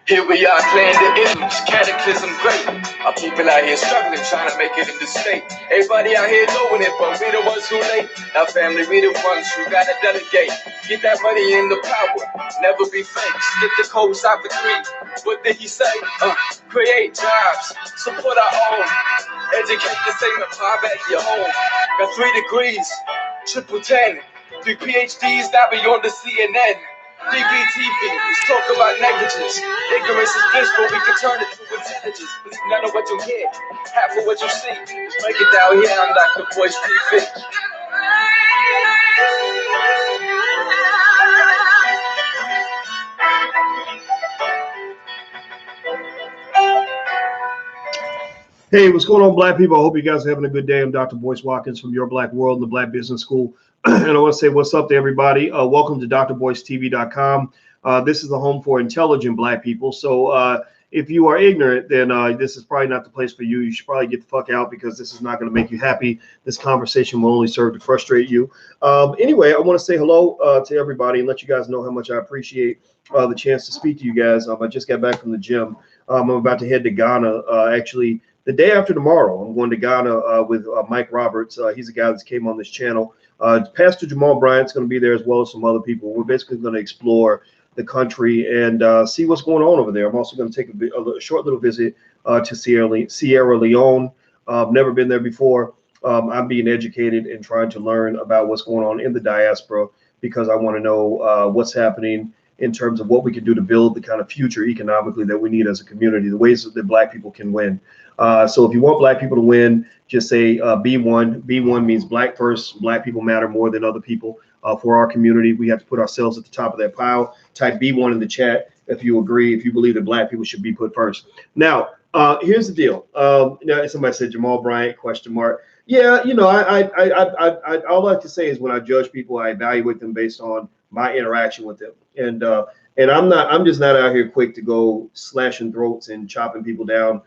Here we are playing the isms, cataclysm great. Our people out here struggling, trying to make it in the state. Everybody out here doing it, but we the ones who late. Our family, we the ones who gotta delegate. Get that money in the power, never be fake. Stick the codes out the creek. What did he say? Create jobs, support our own. Educate the same and pop back your home. Got 3 degrees, triple 10. 3 PhDs, now be on the CNN. DBT fiends, talk about negligence. Ignorance is bliss, but we can turn it to intelligence. Believe none of what you hear, half of what you see. Break it down here, I'm Dr. Boyce Watkins. Hey, what's going on, Black people? I hope you guys are having a good day. I'm Dr. Boyce Watkins from Your Black World and the Black Business School. And I want to say what's up to everybody. Welcome to drboycetv.com. This is the home for intelligent Black people. So if you are ignorant, then this is probably not the place for you. You should probably get the fuck out because this is not going to make you happy. This conversation will only serve to frustrate you. Anyway, I want to say hello to everybody and let you guys know how much I appreciate the chance to speak to you guys. I just got back from the gym. I'm about to head to Ghana, actually. The day after tomorrow, I'm going to Ghana with Mike Roberts. He's a guy that came on this channel. Pastor Jamal Bryant's going to be there as well as some other people. We're basically going to explore the country and see what's going on over there. I'm also going to take a short little visit to Sierra Leone. I've never been there before. I'm being educated and trying to learn about what's going on in the diaspora because I want to know what's happening in terms of what we can do to build the kind of future economically that we need as a community, the ways that Black people can win. So if you want Black people to win, just say B1. B1 means Black first. Black people matter more than other people. For our community, we have to put ourselves at the top of that pile. Type B1 in the chat if you agree, if you believe that Black people should be put first. Now, here's the deal. Now, somebody said Jamal Bryant, question mark. Yeah, you know, I all I like to say is when I judge people, I evaluate them based on my interaction with them. And I'm just not out here quick to go slashing throats and chopping people down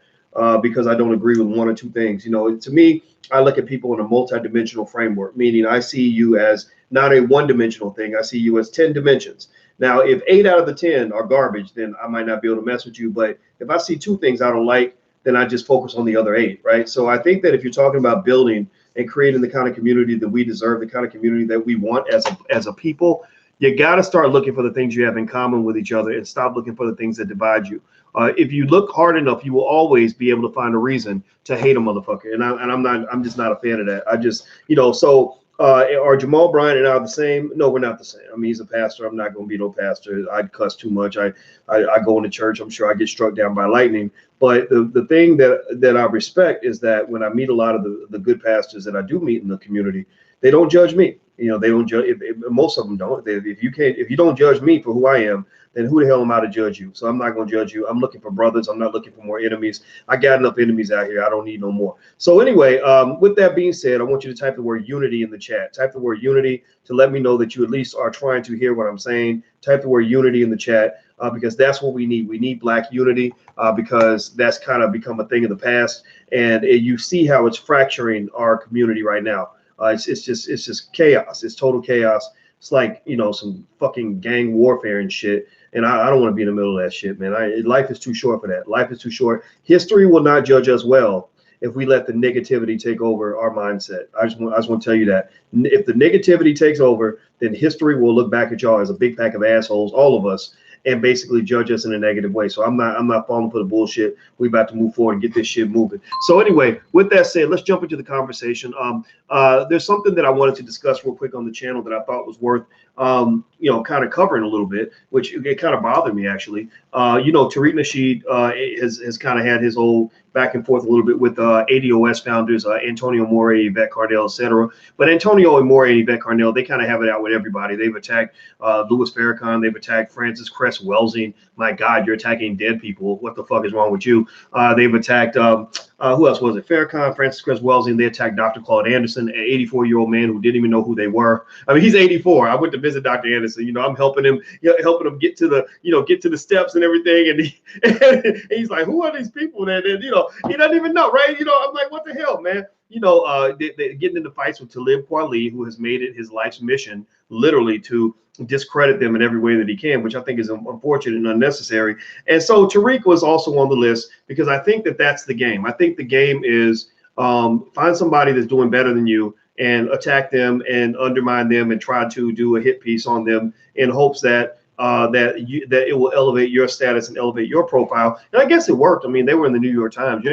because I don't agree with one or two things. You know, to me, I look at people in a multidimensional framework, meaning I see you as not a one-dimensional thing. I see you as 10 dimensions. Now, if 8 out of the 10 are garbage, then I might not be able to mess with you. But if I see 2 things I don't like, then I just focus on the other 8, right? So I think that if you're talking about building and creating the kind of community that we deserve, the kind of community that we want as a people, you got to start looking for the things you have in common with each other and stop looking for the things that divide you. If you look hard enough, you will always be able to find a reason to hate a motherfucker. And I'm just not a fan of that. I just, you know, so are Jamal Bryant and I the same? No, we're not the same. I mean, he's a pastor. I'm not going to be no pastor. I'd cuss too much. I go into church. I'm sure I get struck down by lightning. But the thing that I respect is that when I meet a lot of the good pastors that I do meet in the community, they don't judge me. You know, they don't judge. Most of them don't. If you don't judge me for who I am, then who the hell am I to judge you? So I'm not going to judge you. I'm looking for brothers. I'm not looking for more enemies. I got enough enemies out here. I don't need no more. So anyway, with that being said, I want you to type the word unity in the chat. Type the word unity to let me know that you at least are trying to hear what I'm saying. Type the word unity in the chat because that's what we need. We need Black unity because that's kind of become a thing of the past. And you see how it's fracturing our community right now. It's just chaos. It's total chaos. It's like, you know, some fucking gang warfare and shit. And I don't want to be in the middle of that shit, man. Life is too short for that. Life is too short. History will not judge us well if we let the negativity take over our mindset. I just want to tell you that. If the negativity takes over, then history will look back at y'all as a big pack of assholes, all of us, and basically judge us in a negative way. So I'm not falling for the bullshit. We about to move forward and get this shit moving. So anyway, with that said, let's jump into the conversation. There's something that I wanted to discuss real quick on the channel that I thought was worth you know, kind of covering a little bit, which it kind of bothered me actually. You know, Tariq Nasheed has kind of had his old back and forth a little bit with ADOS founders, Antonio More, Yvette Carnell, etc. But Antonio and More and Yvette Carnell, they kind of have it out with everybody. They've attacked Louis Farrakhan. They've attacked Francis Cress Welsing. My God, you're attacking dead people. What the fuck is wrong with you? They've attacked, who else was it? Farrakhan, Francis Cress Welsing. They attacked Dr. Claude Anderson, an 84-year-old man who didn't even know who they were. I mean, he's 84. I went to visit Dr. Anderson. You know, I'm helping him get to the, you know, get to the steps and everything. And, and he's like, who are these people that, you know, he doesn't even know, right? I'm like, what the hell, man? They getting into fights with Talib Kweli, who has made it his life's mission, literally, to discredit them in every way that he can, which I think is unfortunate and unnecessary. And so Tariq was also on the list because I think that that's the game. I think the game is find somebody that's doing better than you and attack them and undermine them and try to do a hit piece on them in hopes that that it will elevate your status and elevate your profile. And I guess it worked. I mean, they were in the New York Times. You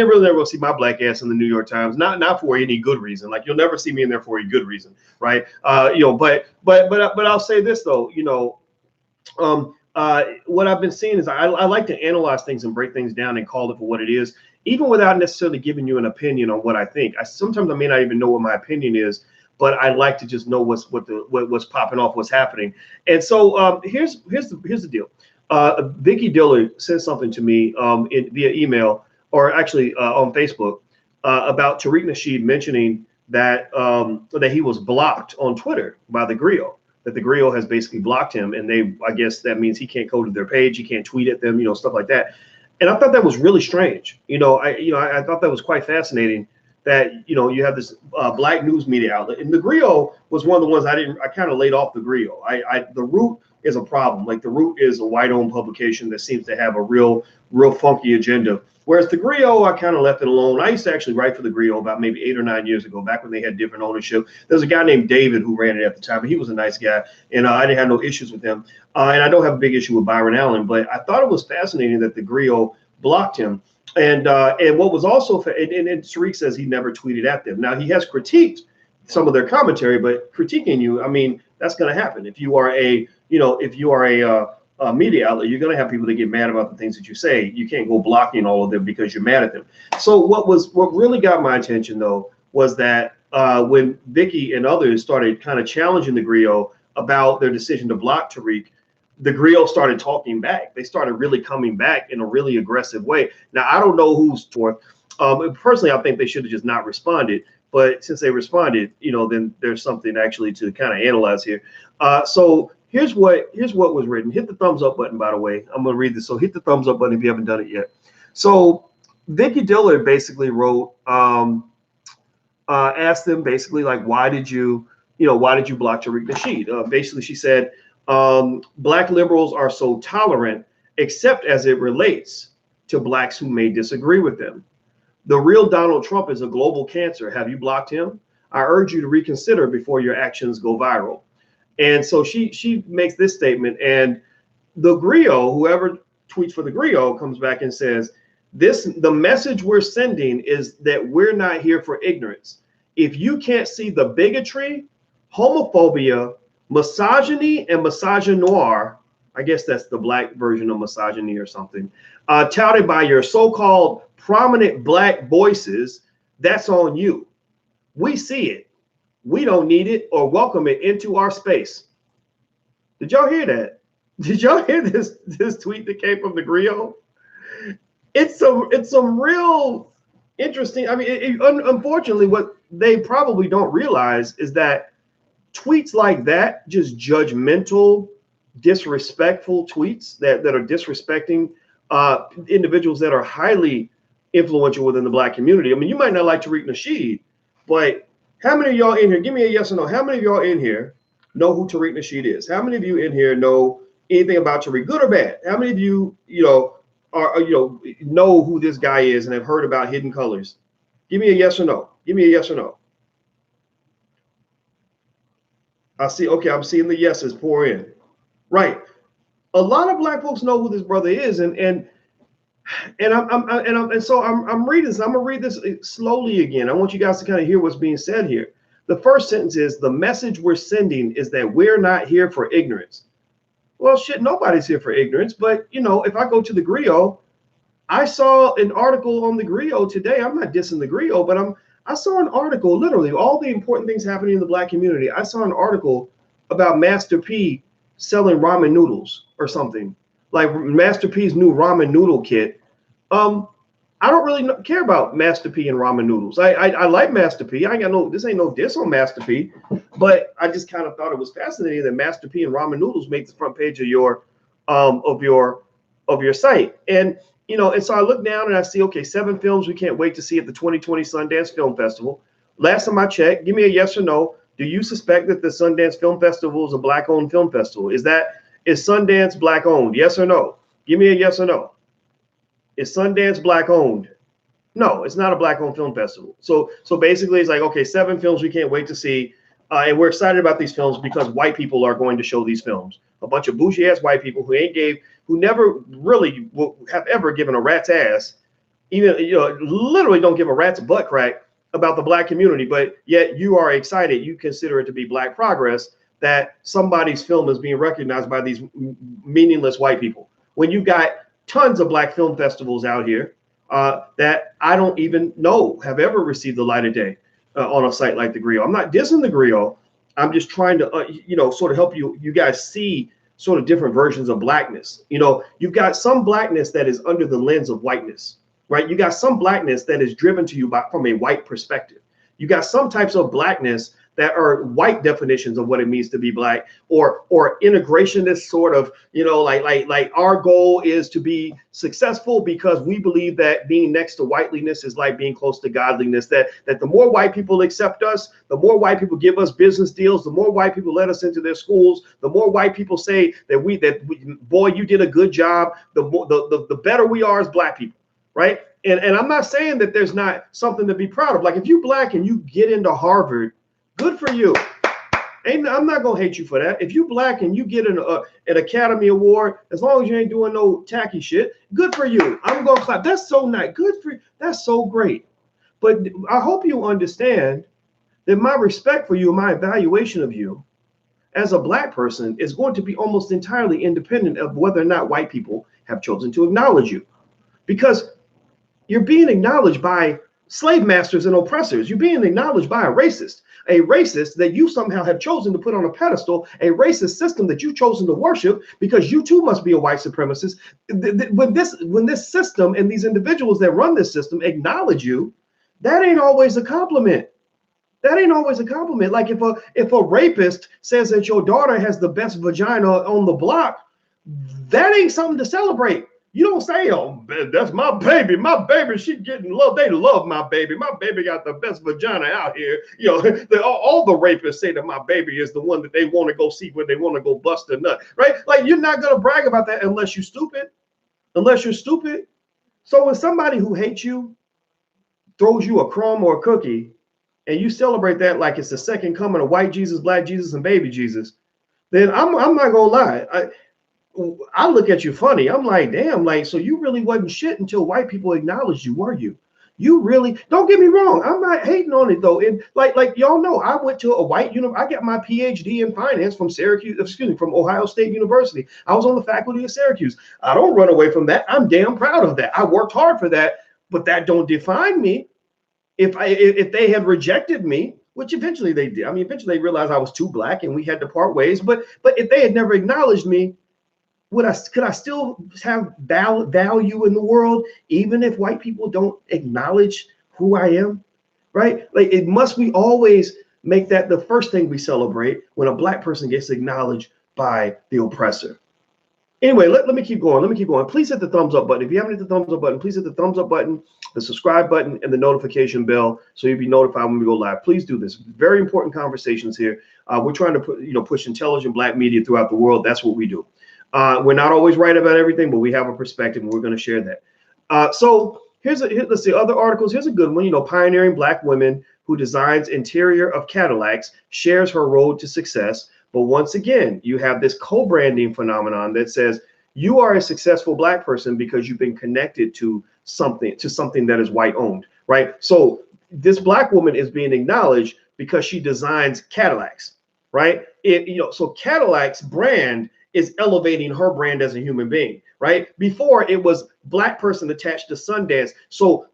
really never see my black ass in the New York Times, not for any good reason. Like, you'll never see me in there for a good reason, right? But I'll say this though, what I've been seeing is I like to analyze things and break things down and call it for what it is, even without necessarily giving you an opinion on what I think. Sometimes I may not even know what my opinion is, but I like to just know what's popping off, what's happening. And so here's the deal. Vicky Dillard sent something to me via email, or actually on Facebook, about Tariq Nasheed mentioning that that he was blocked on Twitter by the Grio. That the Grio has basically blocked him, and I guess that means he can't go to their page, he can't tweet at them, stuff like that. And I thought that was really strange. I thought that was quite fascinating that, you have this black news media outlet, and the Grio was one of the ones I kind of laid off the Grio. The Root is a problem. Like, the Root is a white-owned publication that seems to have a real funky agenda. Whereas the Grio, I kind of left it alone. I used to actually write for the Grio about maybe 8 or 9 years ago, back when they had different ownership. There's a guy named David who ran it at the time, and he was a nice guy, and I didn't have no issues with him. And I don't have a big issue with Byron Allen, but I thought it was fascinating that the Grio blocked him. And what was also, and Tariq says he never tweeted at them. Now, he has critiqued some of their commentary, but critiquing you, I mean, that's going to happen. If you are a media outlet, you're going to have people that get mad about the things that you say. You can't go blocking all of them because you're mad at them. So what really got my attention, though, was that when Vicky and others started kind of challenging the Grio about their decision to block Tariq, the Grio started talking back. They started really coming back in a really aggressive way. Now, I don't know who's forth. Personally, I think they should have just not responded. But since they responded, then there's something actually to kind of analyze here. So here's what was written. Hit the thumbs up button, by the way. I'm going to read this. So hit the thumbs up button if you haven't done it yet. So Vicky Dillard basically wrote, asked them basically, like, why did you block Tariq Nasheed? Basically, she said, black liberals are so tolerant, except as it relates to blacks who may disagree with them. The real Donald Trump is a global cancer. Have you blocked him? I urge you to reconsider before your actions go viral. And so she makes this statement, and the Grio, whoever tweets for the Grio, comes back and says, the message we're sending is that we're not here for ignorance. If you can't see the bigotry, homophobia, misogyny, and misogynoir, I guess that's the black version of misogyny or something, touted by your so-called prominent black voices, that's on you. We see it. We don't need it or welcome it into our space. Did y'all hear that? Did y'all hear this tweet that came from the Grio? It's some real interesting. I mean, unfortunately, what they probably don't realize is that tweets like that, just judgmental, disrespectful tweets that are disrespecting individuals that are highly influential within the black community. I mean, you might not like Tariq Nasheed, but how many of y'all in here, give me a yes or no, how many of y'all in here know who Tariq Nasheed is? How many of you in here know anything about Tariq, good or bad? How many of you, know who this guy is and have heard about Hidden Colors? Give me a yes or no. Give me a yes or no. I see. Okay, I'm seeing the yeses pour in. Right. A lot of black folks know who this brother is, and so I'm reading this. I'm gonna read this slowly again. I want you guys to kind of hear what's being said here. The first sentence is, the message we're sending is that we're not here for ignorance. Well, shit, nobody's here for ignorance. But if I go to the Grio, I saw an article on the Grio today. I'm not dissing the Grio, but I saw an article, literally all the important things happening in the black community. I saw an article about Master P selling ramen noodles or something, like Master P's new ramen noodle kit. I don't really care about Master P and ramen noodles. I like Master P. I ain't got this ain't no diss on Master P, but I just kind of thought it was fascinating that Master P and ramen noodles make the front page of your site. And And so I look down and I see, okay, 7 films we can't wait to see at the 2020 Sundance Film Festival. Last time I checked, give me a yes or no. Do you suspect that the Sundance Film Festival is a Black-owned film festival? Is Sundance Black-owned? Yes or no? Give me a yes or no. Is Sundance Black-owned? No, it's not a Black-owned film festival. So basically, it's like, okay, 7 films we can't wait to see, and we're excited about these films because white people are going to show these films. A bunch of bougie-ass white people who never really have ever given a rat's ass, even literally don't give a rat's butt crack about the Black community, but yet you are excited. You consider it to be Black progress that somebody's film is being recognized by these meaningless white people. When you got tons of Black film festivals out here that I don't even know have ever received the light of day on a site like the Grio. I'm not dissing the Grio. I'm just trying to, sort of help you guys see sort of different versions of Blackness. You've got some Blackness that is under the lens of whiteness, right? You got some Blackness that is driven to you from a white perspective. You got some types of Blackness that are white definitions of what it means to be Black, or integrationist sort of, like our goal is to be successful because we believe that being next to whiteliness is like being close to godliness, that the more white people accept us, the more white people give us business deals, the more white people let us into their schools, the more white people say that boy, you did a good job, the better we are as Black people, right? And I'm not saying that there's not something to be proud of. Like if you Black and you get into Harvard, good for you. I'm not gonna hate you for that. If you Black and you get an Academy Award, as long as you ain't doing no tacky shit, good for you. I'm gonna clap. That's so nice. Good for you. That's so great. But I hope you understand that my respect for you, my evaluation of you as a Black person is going to be almost entirely independent of whether or not white people have chosen to acknowledge you. Because you're being acknowledged by slave masters and oppressors. You're being acknowledged by a racist that you somehow have chosen to put on a pedestal, a racist system that you've chosen to worship because you too must be a white supremacist. When this system and these individuals that run this system acknowledge you, that ain't always a compliment. That ain't always a compliment. Like if a rapist says that your daughter has the best vagina on the block, that ain't something to celebrate. You don't say, oh, that's my baby. My baby, she's getting love. They love my baby. My baby got the best vagina out here. All the rapists say that my baby is the one that they want to go see when they want to go bust a nut, right? Like you're not going to brag about that unless you're stupid. So when somebody who hates you throws you a crumb or a cookie and you celebrate that like it's the second coming of white Jesus, Black Jesus, and baby Jesus, then I'm not going to lie. I look at you funny. I'm like, damn, like, so you really wasn't shit until white people acknowledged you, were you? You really, don't get me wrong. I'm not hating on it though. And like y'all know, I went to a white I got my PhD in finance from from Ohio State University. I was on the faculty of Syracuse. I don't run away from that. I'm damn proud of that. I worked hard for that, but that don't define me. If they had rejected me, which eventually they did. I mean, eventually they realized I was too Black and we had to part ways. But if they had never acknowledged me, could I still have value in the world, even if white people don't acknowledge who I am, right? Like we always make that the first thing we celebrate when a Black person gets acknowledged by the oppressor. Anyway, let me keep going. Please hit the thumbs up button. If you haven't hit the thumbs up button, please hit the thumbs up button, the subscribe button, and the notification bell so you'll be notified when we go live. Please do this. Very important conversations here. We're trying to push intelligent Black media throughout the world. That's what we do. We're not always right about everything, but we have a perspective, and we're going to share that. So let's see other articles. Here's a good one. Pioneering Black women who designs interior of Cadillacs, shares her road to success. But once again, you have this co-branding phenomenon that says you are a successful Black person because you've been connected to something that is white owned, right? So this Black woman is being acknowledged because she designs Cadillacs, right? So Cadillac's brand is elevating her brand as a human being, right? Before it was Black person attached to Sundance. So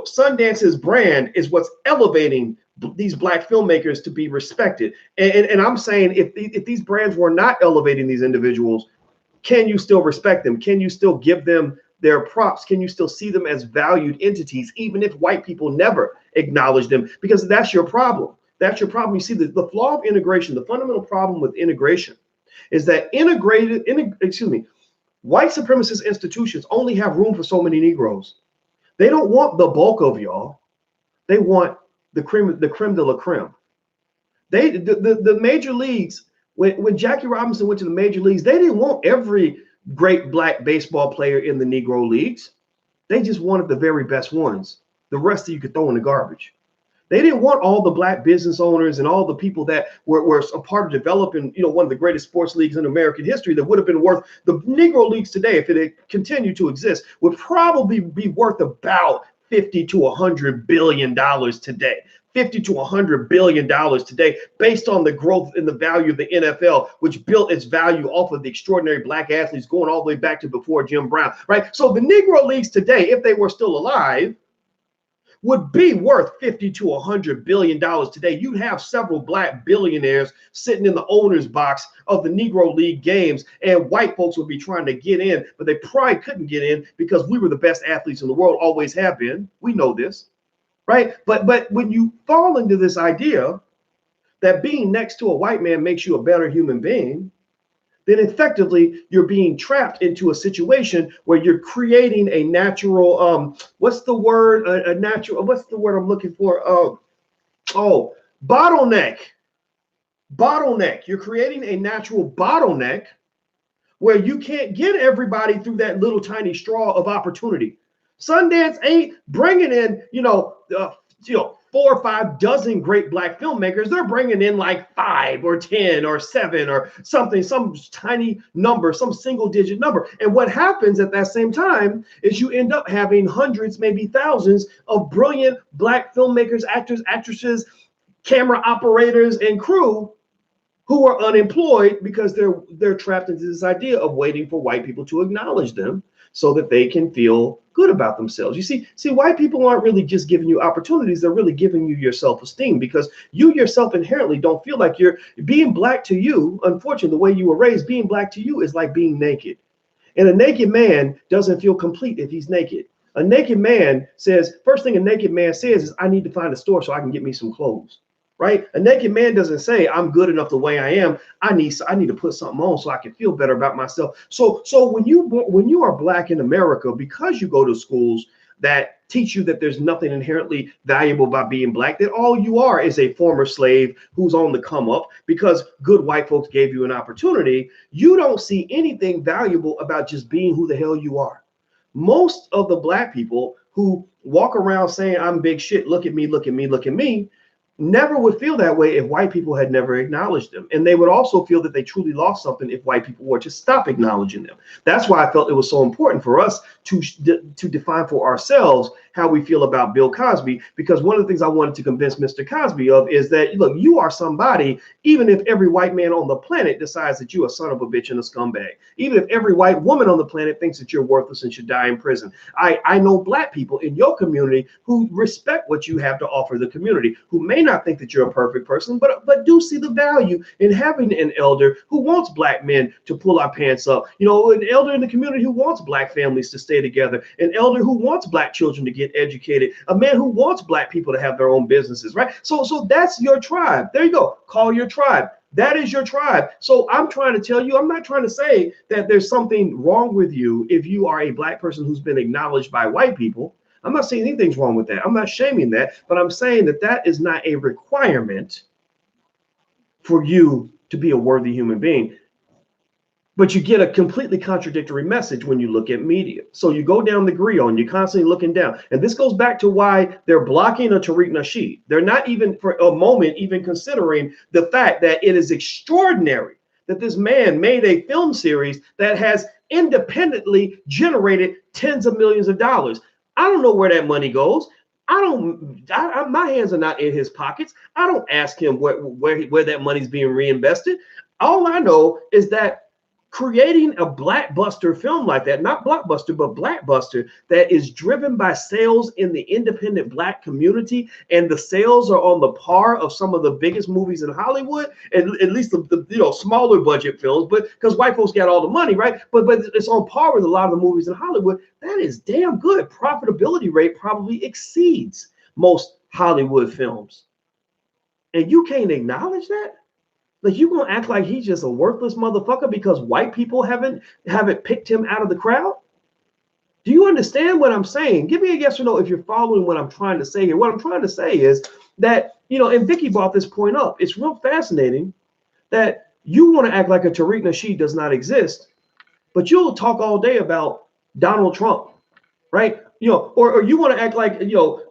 Sundance's brand is what's elevating these Black filmmakers to be respected. And I'm saying if these brands were not elevating these individuals, can you still respect them? Can you still give them their props? Can you still see them as valued entities, even if white people never acknowledge them? Because that's your problem. That's your problem. You see, the flaw of integration, the fundamental problem with integration is that White supremacist institutions only have room for so many Negroes. They don't want the bulk of y'all. They want the creme de la creme. The major leagues, when Jackie Robinson went to the major leagues, they didn't want every great black baseball player in the Negro leagues. They just wanted the very best ones. The rest of you could throw in the garbage. They didn't want all the black business owners and all the people that were a part of developing, one of the greatest sports leagues in American history that would have been worth, the Negro leagues today, if it had continued to exist, would probably be worth about $50 to $100 billion today. $50 to $100 billion today, based on the growth in the value of the NFL, which built its value off of the extraordinary black athletes going all the way back to before Jim Brown, right? So the Negro leagues today, if they were still alive, would be worth $50 to $100 billion today. You'd have several black billionaires sitting in the owner's box of the Negro League games, and white folks would be trying to get in, but they probably couldn't get in because we were the best athletes in the world, always have been. We know this, right? But when you fall into this idea that being next to a white man makes you a better human being, then effectively you're being trapped into a situation where you're creating a natural, what's the word? What's the word I'm looking for? Bottleneck. Bottleneck. You're creating a natural bottleneck where you can't get everybody through that little tiny straw of opportunity. Sundance ain't bringing in, 4 or 5 dozen great black filmmakers. They're bringing in like 5 or 10 or 7 or something, some tiny number, some single digit number. And what happens at that same time is you end up having hundreds, maybe thousands of brilliant black filmmakers, actors, actresses, camera operators, and crew who are unemployed because they're trapped into this idea of waiting for white people to acknowledge them so that they can feel good about themselves. You see, white people aren't really just giving you opportunities. They're really giving you your self-esteem, because you yourself inherently don't feel like you're being black to you. Unfortunately, the way you were raised, being black to you is like being naked. And a naked man doesn't feel complete if he's naked. A naked man says, first thing a naked man says is, I need to find a store so I can get me some clothes. Right? A naked man doesn't say, I'm good enough the way I am. I need to put something on so I can feel better about myself. So when you are black in America, because you go to schools that teach you that there's nothing inherently valuable about being black, that all you are is a former slave who's on the come up because good white folks gave you an opportunity, you don't see anything valuable about just being who the hell you are. Most of the black people who walk around saying, I'm big shit, look at me, look at me, look at me, never would feel that way if white people had never acknowledged them. And they would also feel that they truly lost something if white people were to stop acknowledging them. That's why I felt it was so important for us to define for ourselves how we feel about Bill Cosby, because one of the things I wanted to convince Mr. Cosby of is that, look, you are somebody, even if every white man on the planet decides that you're a son of a bitch and a scumbag, even if every white woman on the planet thinks that you're worthless and should die in prison. I know black people in your community who respect what you have to offer the community, who may not think that you're a perfect person, but do see the value in having an elder who wants black men to pull our pants up, an elder in the community who wants black families to stay together, an elder who wants black children to get educated, a man who wants black people to have their own businesses, right? So that's your tribe. There you go. Call your tribe. That is your tribe. So I'm trying to tell you, I'm not trying to say that there's something wrong with you if you are a black person who's been acknowledged by white people. I'm not saying anything's wrong with that. I'm not shaming that, but I'm saying that that is not a requirement for you to be a worthy human being. But you get a completely contradictory message when you look at media. So you go down the Grio and you're constantly looking down. And this goes back to why they're blocking a Tariq Nasheed. They're not even for a moment even considering the fact that it is extraordinary that this man made a film series that has independently generated tens of millions of dollars. I don't know where that money goes. My hands are not in his pockets. I don't ask him where that money's being reinvested. All I know is that creating a blackbuster film like that, not blockbuster, but blackbuster, that is driven by sales in the independent black community, and the sales are on the par of some of the biggest movies in Hollywood, at least the smaller budget films, but because white folks got all the money, right? But it's on par with a lot of the movies in Hollywood. That is damn good. Profitability rate probably exceeds most Hollywood films. And you can't acknowledge that? Like, you gonna act like he's just a worthless motherfucker because white people haven't picked him out of the crowd? Do you understand what I'm saying? Give me a yes or no if you're following what I'm trying to say here. What I'm trying to say is that, and Vicky brought this point up. It's real fascinating that you want to act like a Tariq Nasheed does not exist, but you'll talk all day about Donald Trump, right? Or you want to act like,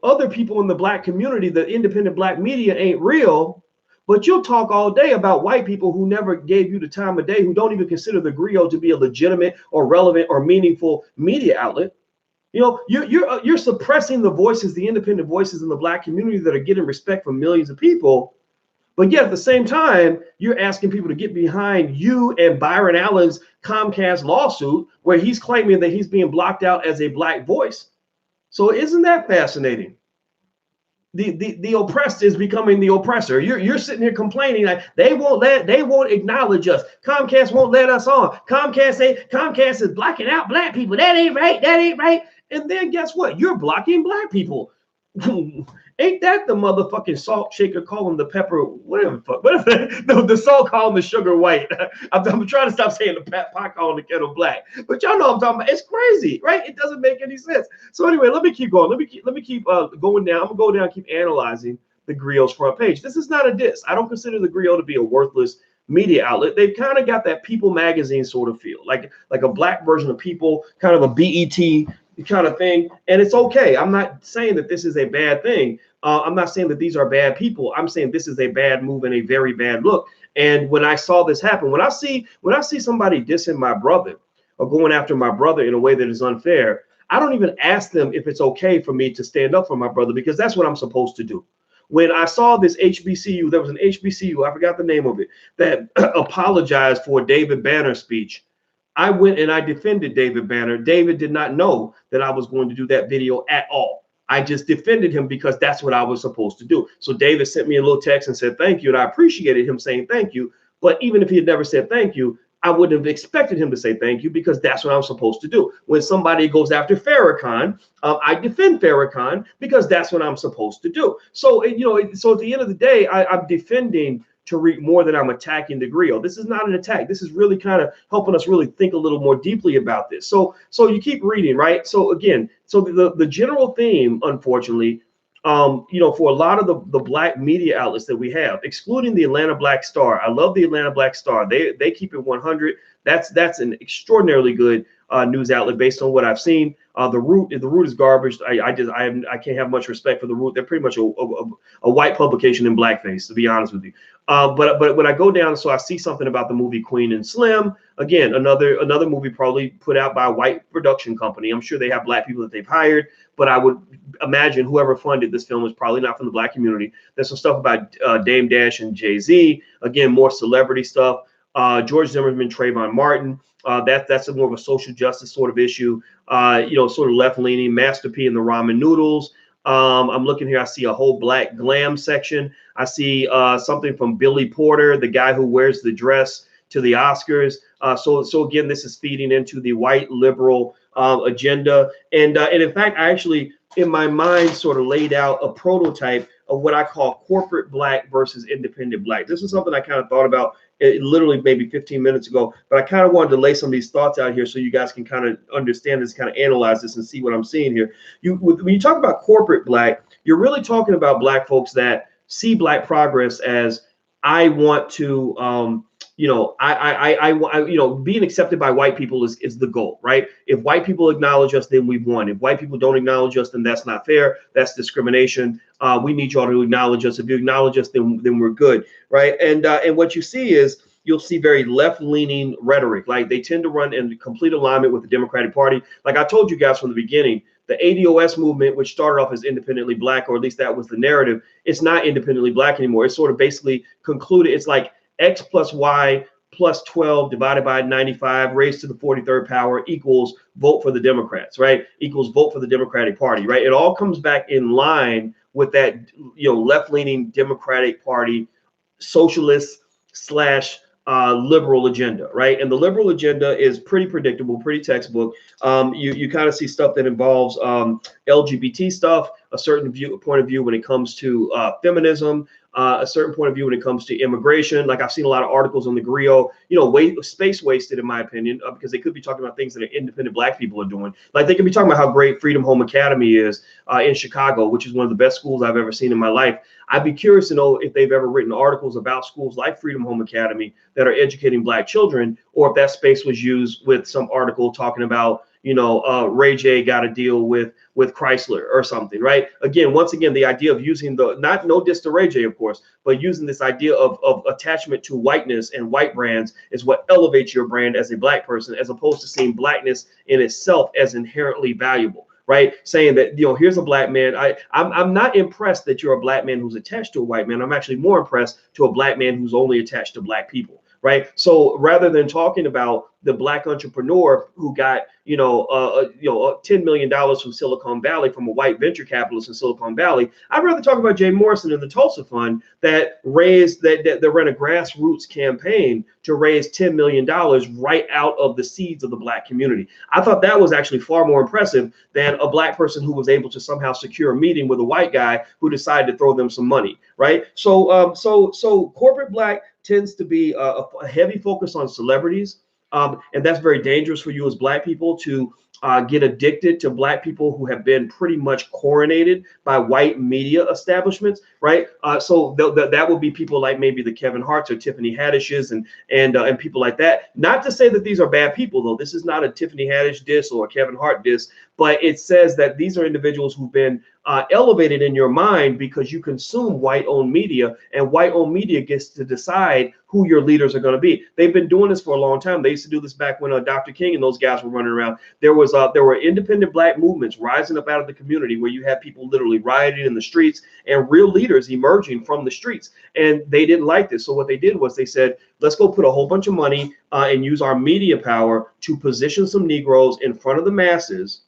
other people in the black community, the independent black media ain't real, but you'll talk all day about white people who never gave you the time of day, who don't even consider the Grio to be a legitimate or relevant or meaningful media outlet. You're suppressing the voices, the independent voices in the black community that are getting respect from millions of people. But yet at the same time, you're asking people to get behind you and Byron Allen's Comcast lawsuit, where he's claiming that he's being blocked out as a black voice. So isn't that fascinating? The oppressed is becoming the oppressor. You're sitting here complaining like they won't acknowledge us. Comcast won't let us on. Comcast is blocking out black people. That ain't right. That ain't right. And then guess what? You're blocking black people. Ain't that the motherfucking salt shaker calling the pepper, whatever the fuck? No, the salt calling the sugar white. I'm trying to stop saying the pot calling the kettle black. But y'all know what I'm talking about. It's crazy, right? It doesn't make any sense. So anyway, let me keep going. Let me keep going down. I'm gonna go down and keep analyzing the Grio's front page. This is not a diss. I don't consider the Grio to be a worthless media outlet. They've kind of got that People magazine sort of feel, like a black version of People, kind of a BET kind of thing. And it's okay. I'm not saying that this is a bad thing. I'm not saying that these are bad people. I'm saying this is a bad move and a very bad look. And when I saw this happen, when I see somebody dissing my brother or going after my brother in a way that is unfair, I don't even ask them if it's okay for me to stand up for my brother, because that's what I'm supposed to do. When I saw this HBCU, there was an HBCU, I forgot the name of it, that apologized for David Banner's speech. I went and I defended David Banner. David did not know that I was going to do that video at all. I just defended him because that's what I was supposed to do. So David sent me a little text and said thank you, and I appreciated him saying thank you. But even if he had never said thank you, I wouldn't have expected him to say thank you, because that's what I'm supposed to do. When somebody goes after Farrakhan, I defend Farrakhan because that's what I'm supposed to do. So so at the end of the day, I'm defending Tariq more than I'm attacking the Grio. This is not an attack. This is really kind of helping us really think a little more deeply about this. So you keep reading, right? So again, so the general theme, unfortunately, for a lot of the black media outlets that we have, excluding the Atlanta Black Star. I love the Atlanta Black Star. They keep it 100. That's an extraordinarily good news outlet based on what I've seen. The Root is garbage. I can't have much respect for the Root. They're pretty much a white publication in blackface, to be honest with you. But when I go down, so I see something about the movie Queen and Slim. Again, another movie probably put out by a white production company. I'm sure they have black people that they've hired, but I would imagine whoever funded this film is probably not from the black community. There's some stuff about Dame Dash and Jay-Z. Again, more celebrity stuff. George Zimmerman, Trayvon Martin. That's more of a social justice sort of issue. Sort of left-leaning. Master P and the Ramen Noodles. I'm looking here. I see a whole black glam section. I see something from Billy Porter, the guy who wears the dress to the Oscars. So again, this is feeding into the white liberal agenda. And in fact, I actually, in my mind, sort of laid out a prototype of what I call corporate black versus independent black. This is something I kind of thought about literally maybe 15 minutes ago, but I kind of wanted to lay some of these thoughts out here so you guys can kind of understand this, kind of analyze this and see what I'm seeing here. When you talk about corporate black, you're really talking about black folks that see black progress as, I want to, being accepted by white people is the goal, right? If white people acknowledge us, then we've won. If white people don't acknowledge us, then that's not fair. That's discrimination. We need y'all to acknowledge us. If you acknowledge us, then we're good, right? And what you see is, you'll see very left-leaning rhetoric. Like, they tend to run in complete alignment with the Democratic Party. Like I told you guys from the beginning, the ADOS movement, which started off as independently black, or at least that was the narrative, it's not independently black anymore. It's sort of basically concluded. It's like X plus Y plus 12 divided by 95 raised to the 43rd power equals vote for the Democrats, right? Equals vote for the Democratic Party, right? It all comes back in line with that, left-leaning Democratic Party, socialist / liberal agenda, right? And the liberal agenda is pretty predictable, pretty textbook. You kind of see stuff that involves LGBT stuff, a certain point of view when it comes to feminism, a certain point of view when it comes to immigration. Like I've seen a lot of articles on the Grio, space wasted in my opinion, because they could be talking about things that independent Black people are doing. Like they could be talking about how great Freedom Home Academy is in Chicago, which is one of the best schools I've ever seen in my life. I'd be curious to know if they've ever written articles about schools like Freedom Home Academy that are educating Black children, or if that space was used with some article talking about, Ray J got to deal with Chrysler or something, right? Once again, the idea of using no diss to Ray J, of course, but using this idea of attachment to whiteness and white brands is what elevates your brand as a Black person, as opposed to seeing Blackness in itself as inherently valuable. Right, saying that here's a Black man. I'm not impressed that you're a Black man who's attached to a white man. I'm actually more impressed to a Black man who's only attached to Black people. Right. So rather than talking about the Black entrepreneur who got $10 million from Silicon Valley, from a white venture capitalist in Silicon Valley, I'd rather talk about Jay Morrison and the Tulsa Fund that ran a grassroots campaign to raise $10 million right out of the seeds of the Black community. I thought that was actually far more impressive than a Black person who was able to somehow secure a meeting with a white guy who decided to throw them some money. Right. So corporate Black tends to be a heavy focus on celebrities. And that's very dangerous for you as Black people to get addicted to Black people who have been pretty much coronated by white media establishments, right? So that would be people like maybe the Kevin Harts or Tiffany Haddishes and people like that. Not to say that these are bad people, though. This is not a Tiffany Haddish diss or a Kevin Hart diss, but it says that these are individuals who've been elevated in your mind because you consume white-owned media, and white-owned media gets to decide who your leaders are going to be. They've been doing this for a long time. They used to do this back when Dr. King and those guys were running around. There were independent Black movements rising up out of the community where you had people literally rioting in the streets and real leaders emerging from the streets. And they didn't like this. So what they did was they said, let's go put a whole bunch of money and use our media power to position some Negroes in front of the masses.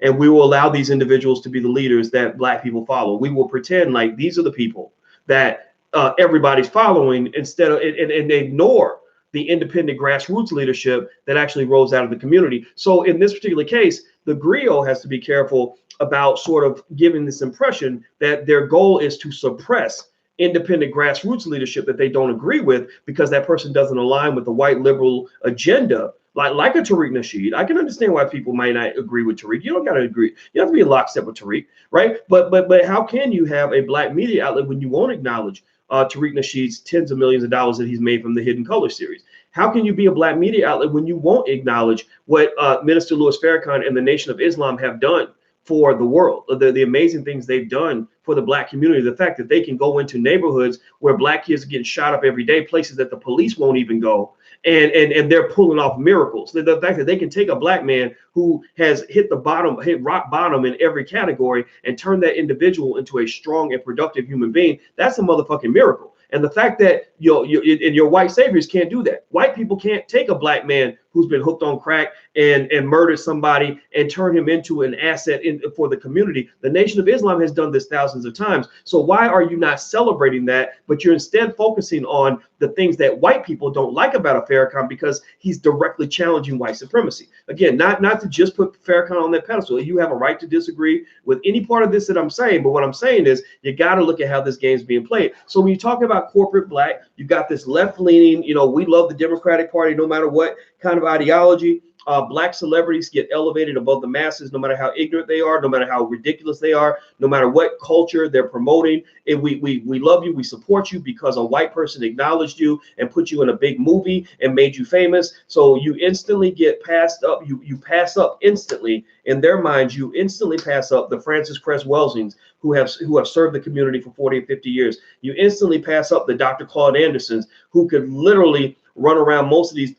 And we will allow these individuals to be the leaders that Black people follow. We will pretend like these are the people that everybody's following instead of and ignore the independent grassroots leadership that actually rose out of the community. So in this particular case, the Grio has to be careful about sort of giving this impression that their goal is to suppress independent grassroots leadership that they don't agree with because that person doesn't align with the white liberal agenda. Like a Tariq Nasheed. I can understand why people might not agree with Tariq. You don't got to agree. You have to be in lockstep with Tariq, right? But how can you have a Black media outlet when you won't acknowledge Tariq Nasheed's tens of millions of dollars that he's made from the Hidden Color series? How can you be a Black media outlet when you won't acknowledge what Minister Louis Farrakhan and the Nation of Islam have done for the world, the amazing things they've done for the Black community, the fact that they can go into neighborhoods where Black kids are getting shot up every day, places that the police won't even go, and they're pulling off miracles. The fact that they can take a Black man who has hit rock bottom in every category and turn that individual into a strong and productive human being, that's a motherfucking miracle. And the fact that your white saviors can't do that. White people can't take a Black man who's been hooked on crack and murdered somebody and turn him into an asset for the community. The Nation of Islam has done this thousands of times. So why are you not celebrating that, but you're instead focusing on the things that white people don't like about a Farrakhan because he's directly challenging white supremacy? Again, not to just put Farrakhan on that pedestal. You have a right to disagree with any part of this that I'm saying, but what I'm saying is you got to look at how this game's being played. So when you talk about corporate Black, you've got this left-leaning, we love the Democratic Party no matter what kind of ideology. Black celebrities get elevated above the masses, no matter how ignorant they are, no matter how ridiculous they are, no matter what culture they're promoting. And we love you, we support you because a white person acknowledged you and put you in a big movie and made you famous. So you instantly get passed up. You pass up instantly in their minds. You instantly pass up the Francis Cress Welsings who have served the community for 40 or 50 years. You instantly pass up the Dr. Claude Andersons who could literally run around most of these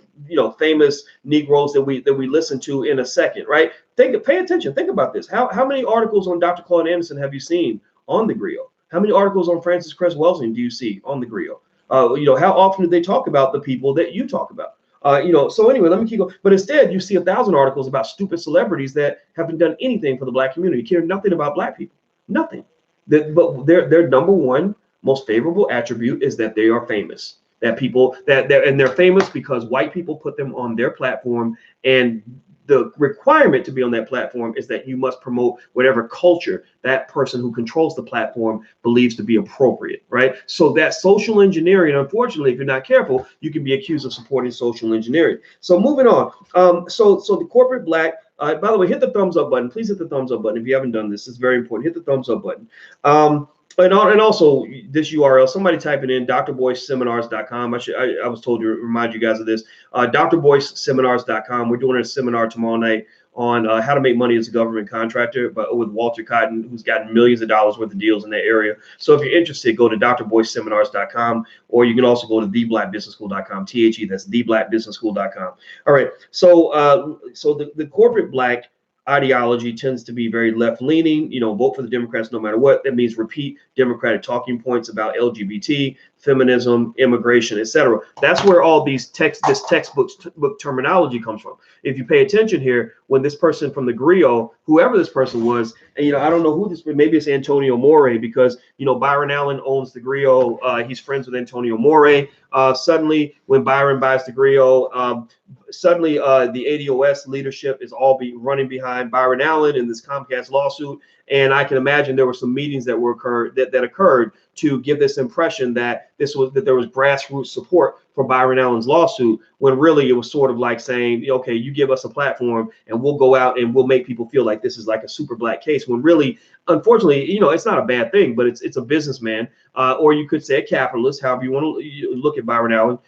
famous Negroes that we listen to in a second, right? Pay attention. Think about this. How many articles on Dr. Claude Anderson have you seen on the Grio? How many articles on Francis Cress Welsing do you see on the Grio? How often do they talk about the people that you talk about? So anyway, let me keep going. But instead, you see 1,000 articles about stupid celebrities that haven't done anything for the Black community, care nothing about Black people, nothing. But their number one most favorable attribute is that they are famous. That people they're famous because white people put them on their platform and the requirement to be on that platform is that you must promote whatever culture that person who controls the platform believes to be appropriate, right? So that social engineering, unfortunately, if you're not careful, you can be accused of supporting social engineering. So moving on. So the corporate black, by the way, hit the thumbs up button. Please hit the thumbs up button if you haven't done this. It's very important. Hit the thumbs up button. And also this URL, somebody type it in, drboyceseminars.com. I was told to remind you guys of this. drboyceseminars.com. We're doing a seminar tomorrow night on how to make money as a government contractor, but with Walter Cotton, who's gotten millions of dollars worth of deals in that area. So if you're interested, go to drboyceseminars.com, or you can also go to theblackbusinessschool.com. That's theblackbusinessschool.com. All right. So the corporate black ideology tends to be very left-leaning, vote for the Democrats no matter what. That means repeat Democratic talking points about LGBT, feminism, immigration, etc. That's where all this textbook terminology comes from. If you pay attention here, when this person from the Grio, whoever this person was, and I don't know who this, maybe it's Antonio More, because Byron Allen owns the Grio. He's friends with Antonio More. Suddenly, when Byron buys the Grio, suddenly the ADOS leadership is all running behind Byron Allen in this Comcast lawsuit. And I can imagine there were some meetings that occurred to give this impression that there was grassroots support for Byron Allen's lawsuit, when really it was sort of like saying, okay, you give us a platform and we'll go out and we'll make people feel like this is like a super black case, when really, unfortunately, it's not a bad thing, but it's a businessman, or you could say a capitalist, however you want to look at Byron Allen,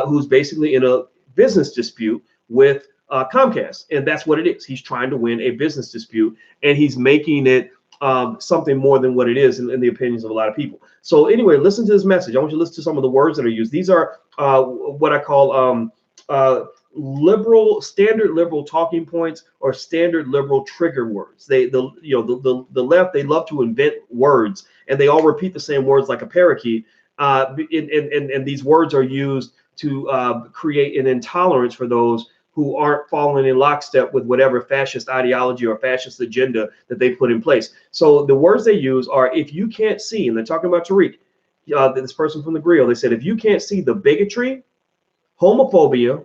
who's basically in a business dispute with Comcast, and that's what it is. He's trying to win a business dispute, and he's making it something more than what it is in the opinions of a lot of people. So anyway, listen to this message. I want you to listen to some of the words that are used. These are what I call standard liberal talking points, or standard liberal trigger words. The left, they love to invent words, and they all repeat the same words like a parakeet. And these words are used to create an intolerance for those who aren't following in lockstep with whatever fascist ideology or fascist agenda that they put in place. So the words they use are, if you can't see, and they're talking about Tariq, this person from the Grio, they said, if you can't see the bigotry, homophobia,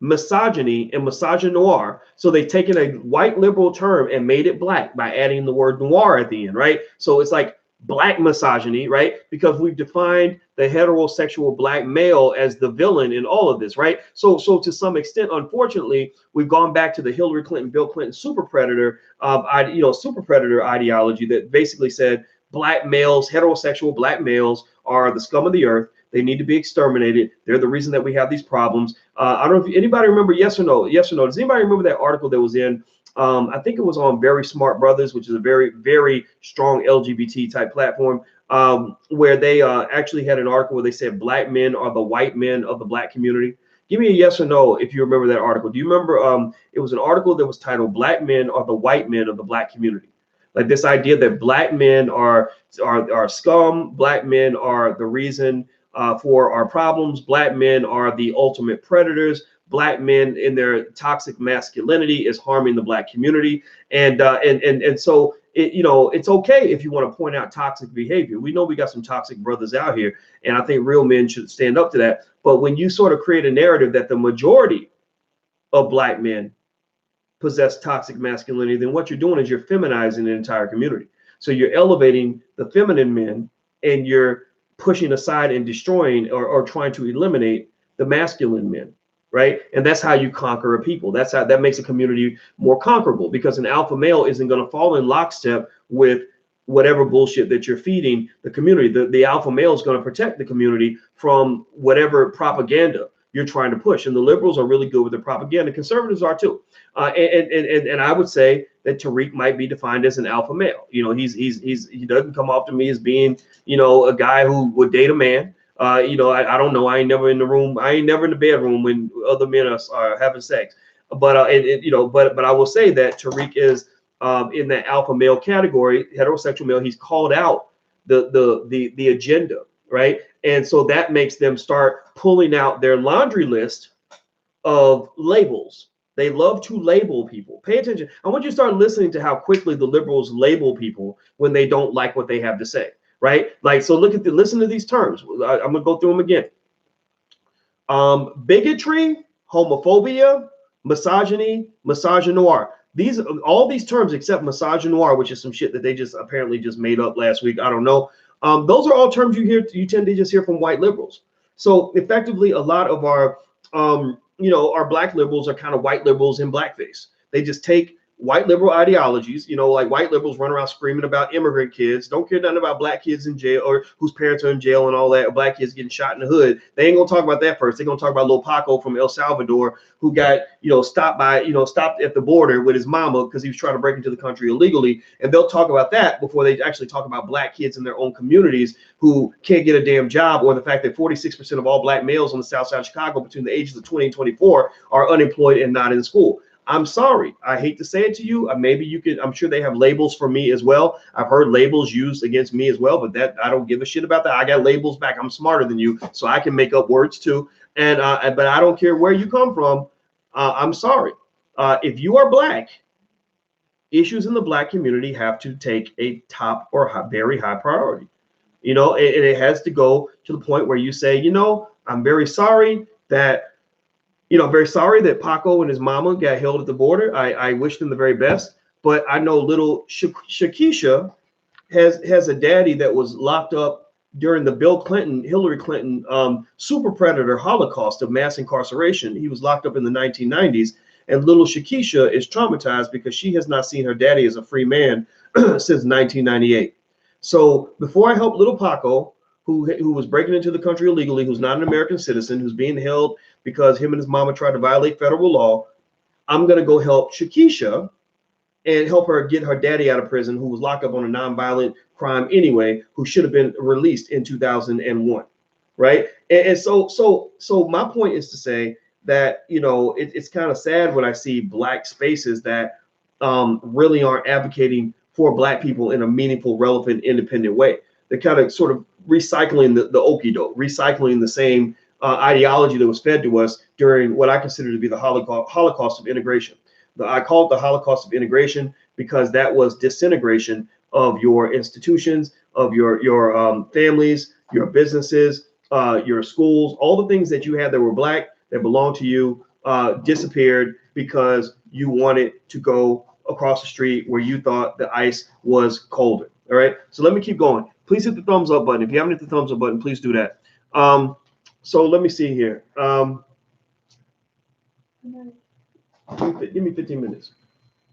misogyny, and misogynoir. So they've taken a white liberal term and made it black by adding the word noir at the end, right? So it's like black misogyny, right? Because we've defined the heterosexual black male as the villain in all of this, right? So to some extent, unfortunately, we've gone back to the Hillary Clinton, Bill Clinton super predator ideology that basically said black males, heterosexual black males, are the scum of the earth. They need to be exterminated. They're the reason that we have these problems. I don't know if anybody remember, yes or no. Does anybody remember that article that was in, I think it was on Very Smart Brothers, which is a very, very strong LGBT type platform, where they actually had an article where they said black men are the white men of the black community. Give me a yes or no if you remember that article. Do you remember? It was an article that was titled "Black Men Are the White Men of the Black Community." Like this idea that black men are scum, black men are the reason for our problems, black men are the ultimate predators, black men in their toxic masculinity is harming the black community, and so it's okay if you want to point out toxic behavior. We know we got some toxic brothers out here, and I think real men should stand up to that. But when you sort of create a narrative that the majority of black men possess toxic masculinity, then what you're doing is you're feminizing the entire community. So you're elevating the feminine men, and you're pushing aside and destroying or trying to eliminate the masculine men, right? And that's how you conquer a people. That makes a community more conquerable, because an alpha male isn't going to fall in lockstep with whatever bullshit that you're feeding the community. The alpha male is going to protect the community from whatever propaganda you're trying to push. And the liberals are really good with their propaganda. Conservatives are too. And I would say that Tariq might be defined as an alpha male. He doesn't come off to me as being, a guy who would date a man. I don't know. I ain't never in the room. I ain't never in the bedroom when other men are having sex. But I will say that Tariq is in that alpha male category, heterosexual male. He's called out the agenda, right? And so that makes them start pulling out their laundry list of labels. They love to label people. Pay attention. I want you to start listening to how quickly the liberals label people when they don't like what they have to say, right? Like, so listen to these terms. I'm gonna go through them again. Bigotry, homophobia, misogyny, misogynoir. These all these terms except misogynoir, which is some shit that they just apparently just made up last week. I don't know. Those are all terms you tend to just hear from white liberals. So effectively, a lot of our our black liberals are kind of white liberals in blackface. They just take white liberal ideologies, like white liberals run around screaming about immigrant kids, don't care nothing about black kids in jail or whose parents are in jail and all that, or black kids getting shot in the hood. They ain't gonna talk about that first. They're gonna talk about little Paco from El Salvador who got, stopped at the border with his mama because he was trying to break into the country illegally. And they'll talk about that before they actually talk about black kids in their own communities who can't get a damn job, or the fact that 46% of all black males on the south side of Chicago between the ages of 20 and 24 are unemployed and not in school. I'm sorry. I hate to say it to you. Maybe you could, I'm sure they have labels for me as well. I've heard labels used against me as well, but that I don't give a shit about that. I got labels back. I'm smarter than you, so I can make up words too. And but I don't care where you come from. I'm sorry. If you are black, issues in the black community have to take a top or very high priority. And it has to go to the point where you say, I'm very sorry that very sorry that Paco and his mama got held at the border. I wish them the very best. But I know little Shakisha has a daddy that was locked up during the Hillary Clinton super predator Holocaust of mass incarceration. He was locked up in the 1990s. And little Shakisha is traumatized because she has not seen her daddy as a free man since 1998. So before I help little Paco, who was breaking into the country illegally, who's not an American citizen, who's being held because him and his mama tried to violate federal law, I'm going to go help Shakisha and help her get her daddy out of prison, who was locked up on a nonviolent crime anyway, who should have been released in 2001, right? And so my point is to say that, it's kind of sad when I see black spaces that really aren't advocating for black people in a meaningful, relevant, independent way. They're kind of sort of recycling the okie doke, recycling the same ideology that was fed to us during what I consider to be the Holocaust of integration. I call it the Holocaust of integration because that was disintegration of your institutions, of your families, your businesses, your schools, all the things that you had that were black, that belonged to you, disappeared because you wanted to go across the street where you thought the ice was colder. All right. So let me keep going. Please hit the thumbs up button. If you haven't hit the thumbs up button, please do that. So let me see here. Give me 15 minutes.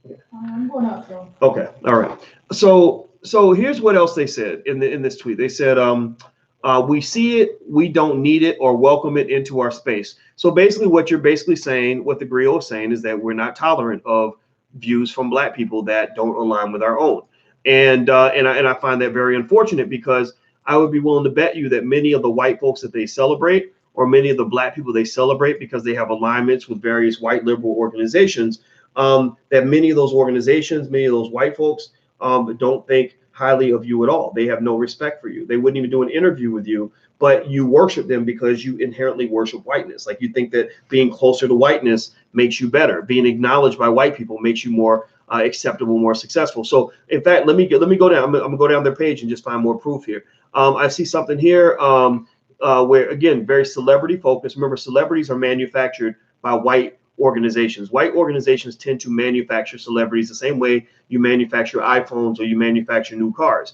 Yeah. I'm going up, though. Okay. All right. So here's what else they said in this tweet. They said, we see it, we don't need it or welcome it into our space. So basically what you're basically saying, what the Grio is saying, is that we're not tolerant of views from black people that don't align with our own. And I find that very unfortunate, because I would be willing to bet you that many of the white folks that they celebrate, or many of the black people they celebrate because they have alignments with various white liberal organizations, that many of those organizations, many of those white folks don't think highly of you at all. They have no respect for you. They wouldn't even do an interview with you, but you worship them because you inherently worship whiteness. Like, you think that being closer to whiteness makes you better. Being acknowledged by white people makes you more acceptable, more successful. So in fact, let me go down. I'm gonna go down their page and just find more proof here. I see something here where, again, very celebrity focused. Remember, celebrities are manufactured by white organizations. White organizations tend to manufacture celebrities the same way you manufacture iPhones or you manufacture new cars.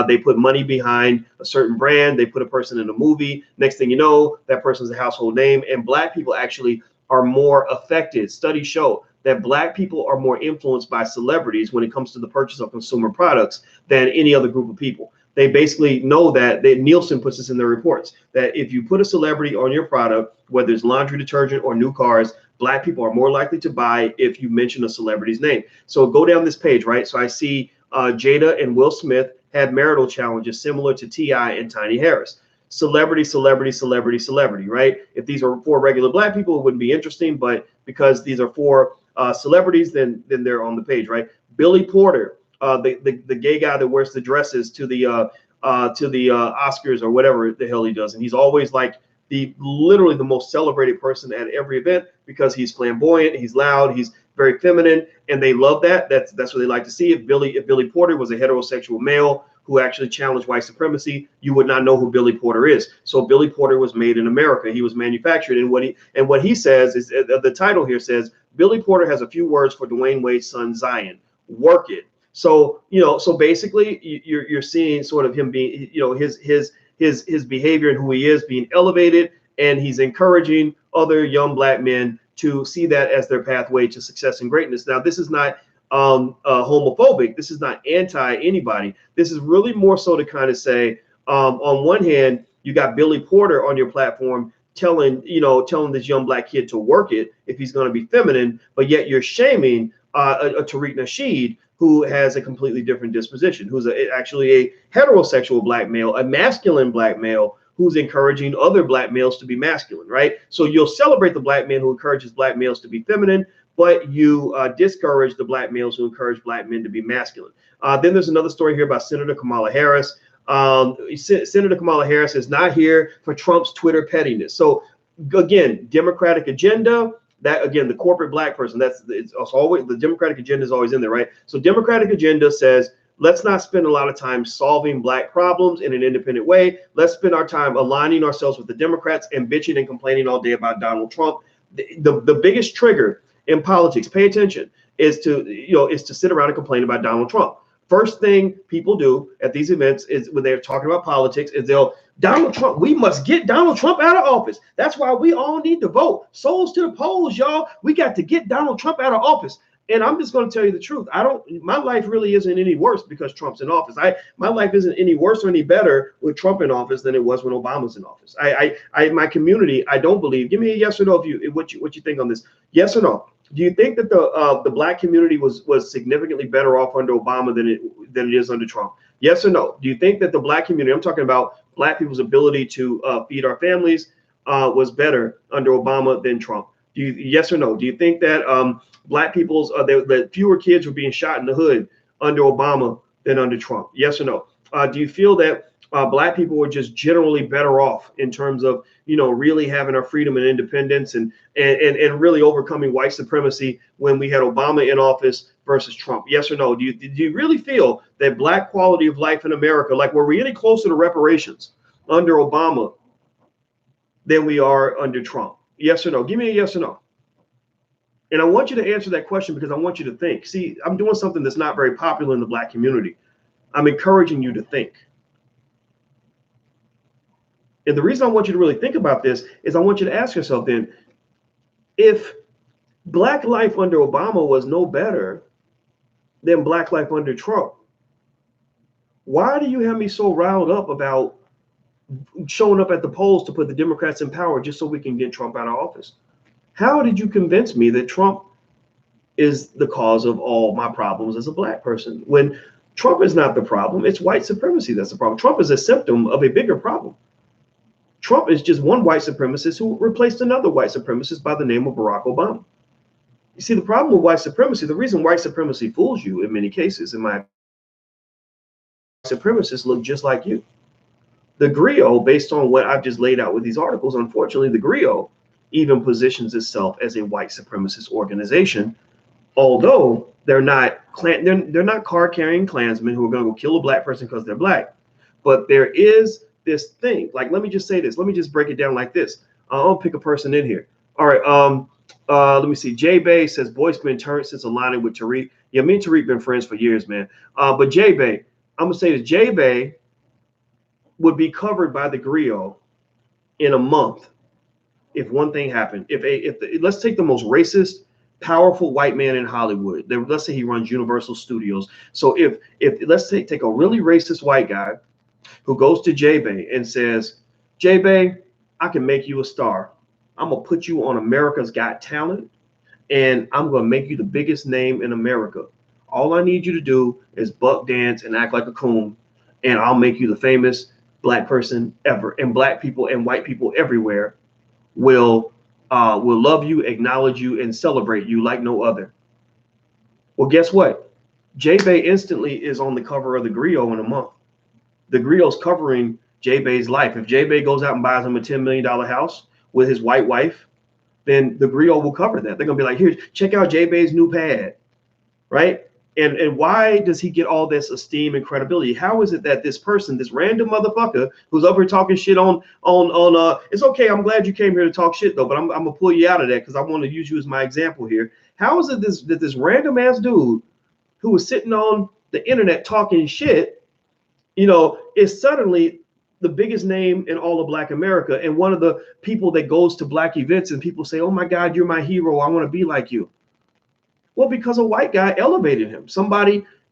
They put money behind a certain brand. They put a person in a movie. Next thing you know, that person's a household name. And black people actually are more affected. Studies show that black people are more influenced by celebrities when it comes to the purchase of consumer products than any other group of people. They basically know that Nielsen puts this in their reports, that if you put a celebrity on your product, whether it's laundry detergent or new cars, black people are more likely to buy if you mention a celebrity's name. So go down this page, right? So I see Jada and Will Smith had marital challenges similar to T.I. and Tiny Harris. Celebrity, celebrity, celebrity, celebrity, right? If these are 4 regular black people, it wouldn't be interesting, but because these are 4 celebrities, then they're on the page, right? Billy Porter, the gay guy that wears the dresses to the Oscars or whatever the hell he does, and he's always like literally the most celebrated person at every event because he's flamboyant, he's loud, he's very feminine, and they love that. That's what they like to see. If Billy Porter was a heterosexual male who actually challenged white supremacy, you would not know who Billy Porter is. So Billy Porter was made in America. He was manufactured. And what he says is, the title here says, Billy Porter has a few words for Dwayne Wade's son Zion. Work it. So, so basically you're seeing sort of him being, his behavior and who he is being elevated, and he's encouraging other young black men to see that as their pathway to success and greatness. Now, this is not homophobic. This is not anti anybody. This is really more so to kind of say, on one hand, you got Billy Porter on your platform telling this young black kid to work it if he's going to be feminine, but yet you're shaming a Tariq Nasheed, who has a completely different disposition, who's actually a heterosexual black male, a masculine black male, who's encouraging other black males to be masculine, right? So you'll celebrate the black man who encourages black males to be feminine, but you discourage the black males who encourage black men to be masculine. Then there's another story here about Senator Kamala Harris. Senator Kamala Harris is not here for Trump's Twitter pettiness. So again, Democratic agenda. That again, the corporate black person. It's always the Democratic agenda is always in there, right? So Democratic agenda says, let's not spend a lot of time solving black problems in an independent way. Let's spend our time aligning ourselves with the Democrats and bitching and complaining all day about Donald Trump. The biggest trigger in politics, pay attention, is to sit around and complain about Donald Trump. First thing people do at these events is when they're talking about politics is Donald Trump, we must get Donald Trump out of office. That's why we all need to vote. Souls to the polls, y'all. We got to get Donald Trump out of office. And I'm just going to tell you the truth. My life really isn't any worse because Trump's in office. My life isn't any worse or any better with Trump in office than it was when Obama's in office. My community, I don't believe. Give me a yes or no what you think on this. Yes or no? Do you think that the black community was significantly better off under Obama than it is under Trump? Yes or no? Do you think that the black community, I'm talking about black people's ability to feed our families, was better under Obama than Trump? Yes or no? Do you think that black people's that fewer kids were being shot in the hood under Obama than under Trump? Yes or no? Do you feel that black people were just generally better off in terms of really having our freedom and independence and really overcoming white supremacy when we had Obama in office versus Trump? Yes or no? Do you really feel that black quality of life in America, like were we any closer to reparations under Obama than we are under Trump? Yes or no? Give me a yes or no. And I want you to answer that question because I want you to think. See, I'm doing something that's not very popular in the black community. I'm encouraging you to think. And the reason I want you to really think about this is I want you to ask yourself then, if black life under Obama was no better than black life under Trump, why do you have me so riled up about showing up at the polls to put the Democrats in power just so we can get Trump out of office? How did you convince me that Trump is the cause of all my problems as a black person when Trump is not the problem? It's white supremacy that's the problem. Trump is a symptom of a bigger problem. Trump is just one white supremacist who replaced another white supremacist by the name of Barack Obama. You see, the problem with white supremacy, the reason white supremacy fools you in many cases, in my supremacists look just like you. The Grio, based on what I've just laid out with these articles, unfortunately, the Grio even positions itself as a white supremacist organization, although they're not card-carrying Klansmen who are going to go kill a black person because they're black. But there is this thing. Like, let me just say this. Let me just break it down like this. I'll pick a person in here. All right. Let me see. Jay Bay says Boyce been turned since aligning with Tariq. Yeah, me and Tariq been friends for years, man. But Jay Bay, I'm gonna say this. Jay Bay would be covered by the Grio in a month if one thing happened. Let's take the most racist, powerful white man in Hollywood. Let's say he runs Universal Studios. So if let's take a really racist white guy who goes to Jay Bay and says, Jay Bay, I can make you a star. I'm gonna put you on America's Got Talent, and I'm gonna make you the biggest name in America. All I need you to do is buck dance and act like a coon, and I'll make you the famous black person ever. And black people and white people everywhere will love you, acknowledge you, and celebrate you like no other. Well, guess what? Jay Bay instantly is on the cover of the Grio in a month. The Grio's covering Jay Bay's life. If Jay Bay goes out and buys him a $10 million house with his white wife, then the Grio will cover that. They're gonna be like, here, check out Jay Bay's new pad, right? And why does he get all this esteem and credibility? How is it that this person, this random motherfucker who's over here talking shit on it's okay, I'm glad you came here to talk shit though, but I'm gonna pull you out of that because I want to use you as my example here. How is it that this random ass dude who was sitting on the internet talking shit, is suddenly the biggest name in all of Black America and one of the people that goes to Black events and people say, oh my God, you're my hero, I want to be like you? Well, because a white guy elevated him.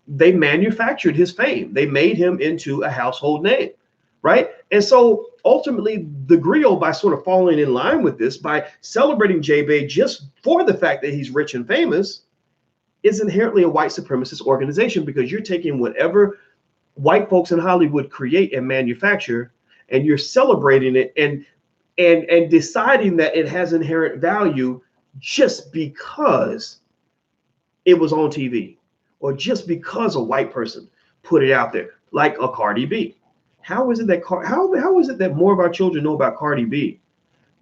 They manufactured his fame. They made him into a household name, right? And so ultimately, the Grio, by sort of falling in line with this, by celebrating J-Bay just for the fact that he's rich and famous, is inherently a white supremacist organization, because you're taking whatever white folks in Hollywood create and manufacture, and you're celebrating it and deciding that it has inherent value just because it was on TV, or just because a white person put it out there, like a Cardi B. How is it that more of our children know about Cardi B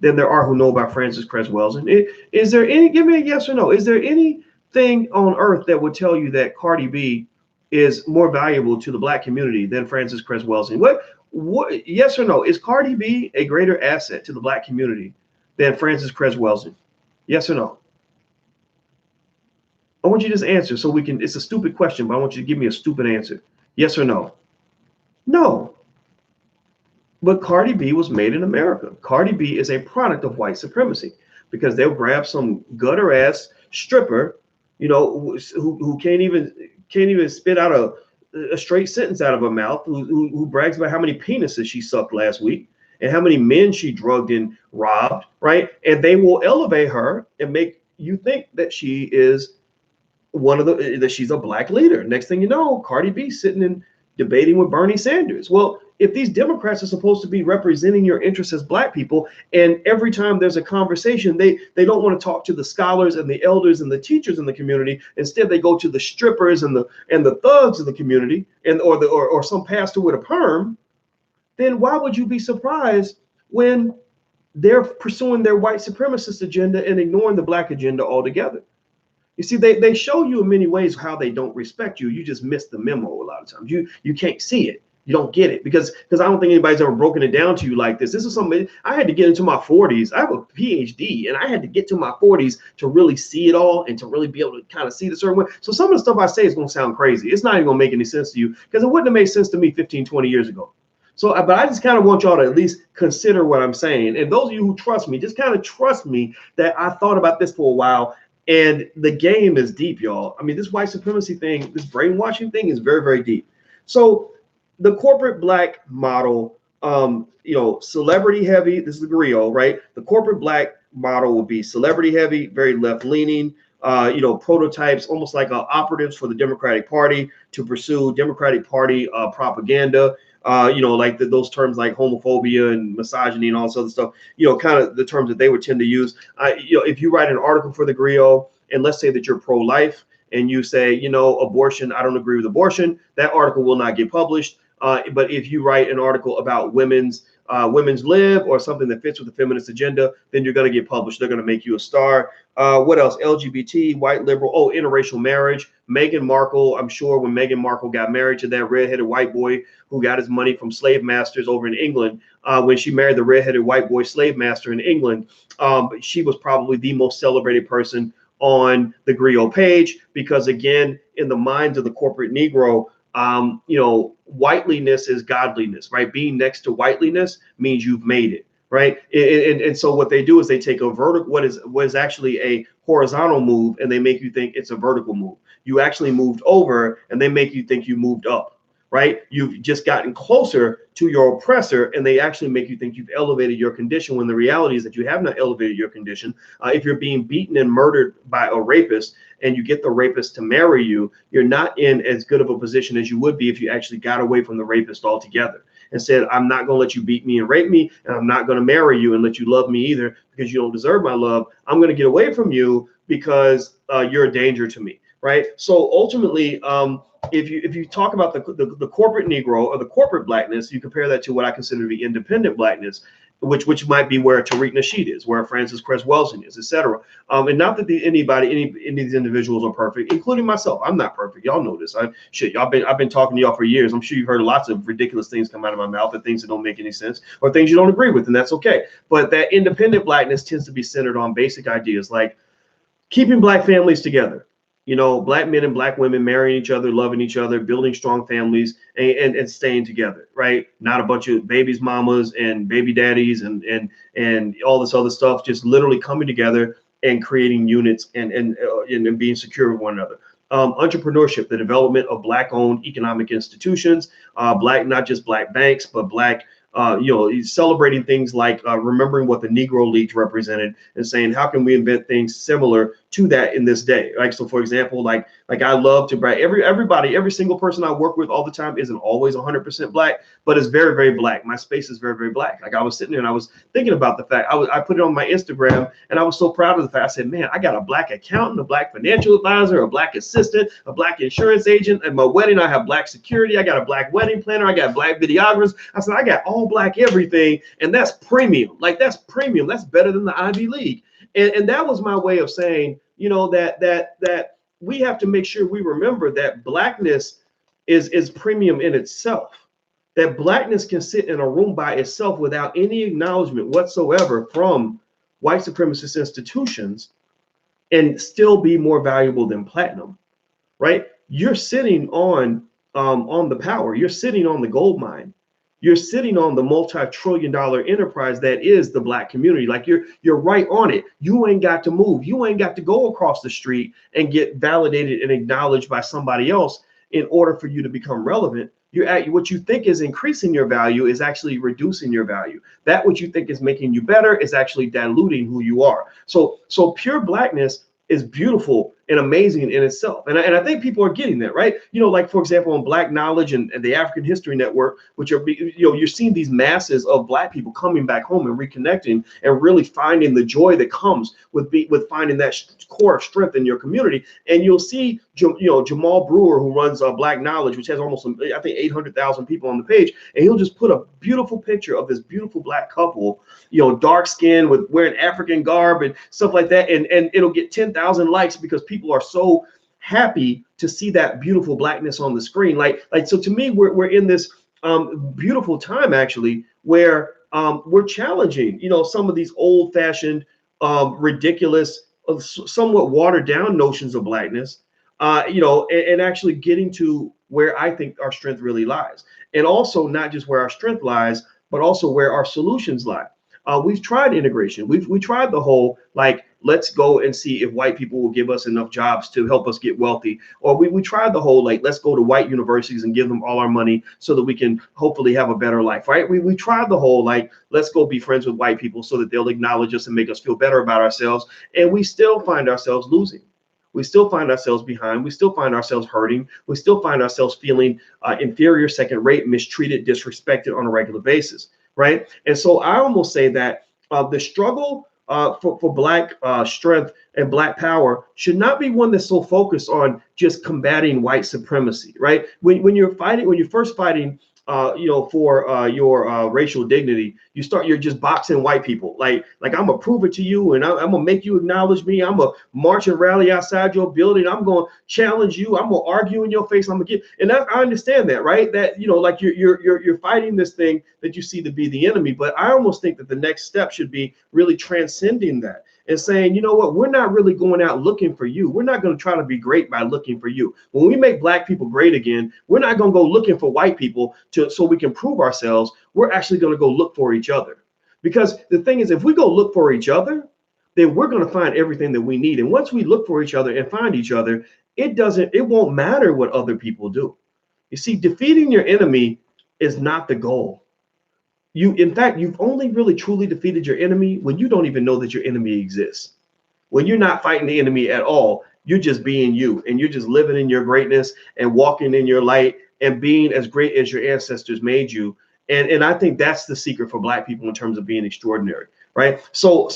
than there are who know about Frances Cress Welsing? Is there any? Give me a yes or no. Is there anything on earth that would tell you that Cardi B is more valuable to the Black community than Frances Cress Welsing? What? Yes or no? Is Cardi B a greater asset to the Black community than Frances Cress Welsing? Yes or no? I want you to just answer so we can. It's a stupid question, but I want you to give me a stupid answer. Yes or no? No. But Cardi B was made in America. Cardi B is a product of white supremacy, because they'll grab some gutter ass stripper, who can't even spit out a straight sentence out of her mouth, who brags about how many penises she sucked last week and how many men she drugged and robbed, right? And they will elevate her and make you think that she is that she's a Black leader. Next thing you know, Cardi B sitting and debating with Bernie Sanders. Well, if these Democrats are supposed to be representing your interests as Black people, and every time there's a conversation, they don't want to talk to the scholars and the elders and the teachers in the community. Instead, they go to the strippers and the thugs of the community, or some pastor with a perm. Then why would you be surprised when they're pursuing their white supremacist agenda and ignoring the Black agenda altogether? You see, they show you in many ways how they don't respect you. You just miss the memo a lot of times. You can't see it. You don't get it because I don't think anybody's ever broken it down to you like this. This is something I had to get into my 40s. I have a PhD, and I had to get to my 40s to really see it all and to really be able to kind of see the certain way. So some of the stuff I say is going to sound crazy. It's not even going to make any sense to you, because it wouldn't have made sense to me 15, 20 years ago. So, but I just kind of want y'all to at least consider what I'm saying. And those of you who trust me, just kind of trust me that I thought about this for a while. And the game is deep, y'all. I mean, this white supremacy thing, this brainwashing thing is very, very deep. So the corporate Black model, celebrity heavy, this is the Grio, right? The corporate Black model will be celebrity heavy, very left leaning, prototypes, almost like operatives for the Democratic Party to pursue Democratic Party propaganda. Like those terms like homophobia and misogyny and all this other stuff, kind of the terms that they would tend to use. If you write an article for the Grio, and let's say that you're pro-life and you say, abortion, I don't agree with abortion, that article will not get published. But if you write an article about women's lib or something that fits with the feminist agenda, then you're going to get published. They're going to make you a star. What else? LGBT, white liberal. Oh, interracial marriage. Meghan Markle. I'm sure when Meghan Markle got married to that redheaded white boy who got his money from slave masters over in England, when she married the redheaded white boy slave master in England, she was probably the most celebrated person on the Grio page, because again, in the minds of the corporate Negro, whiteliness is godliness, right? Being next to whiteliness means you've made it, right? And so what they do is they take a vertical, what is actually a horizontal move, and they make you think it's a vertical move. You actually moved over, and they make you think you moved up, right? You've just gotten closer to your oppressor, and they actually make you think you've elevated your condition, when the reality is that you have not elevated your condition. If you're being beaten and murdered by a rapist, and you get the rapist to marry you, you're not in as good of a position as you would be if you actually got away from the rapist altogether and said, I'm not going to let you beat me and rape me, and I'm not going to marry you and let you love me either, because you don't deserve my love. I'm going to get away from you because you're a danger to me, right? So ultimately, if you talk about the corporate Negro or the corporate Blackness, you compare that to what I consider to be independent Blackness. which might be where Tariq Nasheed is, where Francis Cress Welsing is, etc. And not that any of these individuals are perfect, including myself. I'm not perfect. Y'all know this. I've been talking to y'all for years. I'm sure you've heard lots of ridiculous things come out of my mouth, and things that don't make any sense, or things you don't agree with, and that's okay. But that independent blackness tends to be centered on basic ideas like keeping black families together. Black men and black women marrying each other, loving each other, building strong families, and staying together, right? Not a bunch of babies, mamas, and baby daddies, and all this other stuff. Just literally coming together and creating units and being secure with one another. Entrepreneurship, the development of black-owned economic institutions, not just black banks, but black. Celebrating things like remembering what the Negro Leagues represented and saying, how can we invent things similar to that in this day? Like, so for example, like I love to brag. Every single person I work with all the time isn't always 100% black, but it's very, very black. My space is very, very black. Like I was sitting there and I was thinking about the fact I put it on my Instagram, and I was so proud of the fact. I said, man, I got a black accountant, a black financial advisor, a black assistant, a black insurance agent. At my wedding, I have black security. I got a black wedding planner. I got black videographers. I said, I got all black everything, and that's premium. Like that's premium. That's better than the Ivy League. And that was my way of saying, that we have to make sure we remember that blackness is premium in itself. That blackness can sit in a room by itself without any acknowledgement whatsoever from white supremacist institutions and still be more valuable than platinum, right? You're sitting on the power. You're sitting on the gold mine. You're sitting on the multi-trillion-dollar enterprise that is the black community. Like you're right on it. You ain't got to move. You ain't got to go across the street and get validated and acknowledged by somebody else in order for you to become relevant. What you think is increasing your value is actually reducing your value. That what you think is making you better is actually diluting who you are. So pure blackness is beautiful and amazing in itself. And I think people are getting that, right? Like, for example, on Black Knowledge and the African History Network, which are, you're seeing these masses of black people coming back home and reconnecting and really finding the joy that comes with finding that core strength in your community. And you'll see, Jamal Brewer, who runs Black Knowledge, which has almost, I think, 800,000 people on the page. And he'll just put a beautiful picture of this beautiful black couple, dark skin with wearing African garb and stuff like that. And it'll get 10,000 likes because people are so happy to see that beautiful blackness on the screen. Like so to me, we're in this beautiful time actually where we're challenging, some of these old-fashioned, ridiculous, somewhat watered down notions of blackness, and actually getting to where I think our strength really lies. And also not just where our strength lies, but also where our solutions lie. We've tried integration. We tried the whole, like, let's go and see if white people will give us enough jobs to help us get wealthy. Or we tried the whole, like, let's go to white universities and give them all our money so that we can hopefully have a better life, right? We tried the whole, like, let's go be friends with white people so that they'll acknowledge us and make us feel better about ourselves. And we still find ourselves losing. We still find ourselves behind. We still find ourselves hurting. We still find ourselves feeling inferior, second rate, mistreated, disrespected on a regular basis. Right. And so I almost say that the struggle for black strength and black power should not be one that's so focused on just combating white supremacy. Right. When you're first fighting, for your racial dignity, you're just boxing white people. Like I'm gonna prove it to you, and I'm gonna make you acknowledge me. I'm gonna march and rally outside your building. I'm gonna challenge you. I'm gonna argue in your face. I'm gonna get, and I understand that, right? That like you're fighting this thing that you see to be the enemy. But I almost think that the next step should be really transcending that and saying, you know what, we're not really going out looking for you. We're not going to try to be great by looking for you. When we make black people great again, we're not going to go looking for white people so we can prove ourselves. We're actually going to go look for each other. Because the thing is, if we go look for each other, then we're going to find everything that we need. And once we look for each other and find each other, it won't matter what other people do. You see, defeating your enemy is not the goal. In fact, you've only really truly defeated your enemy when you don't even know that your enemy exists. When you're not fighting the enemy at all, you're just being you, and you're just living in your greatness and walking in your light and being as great as your ancestors made you. And I think that's the secret for black people in terms of being extraordinary, right? So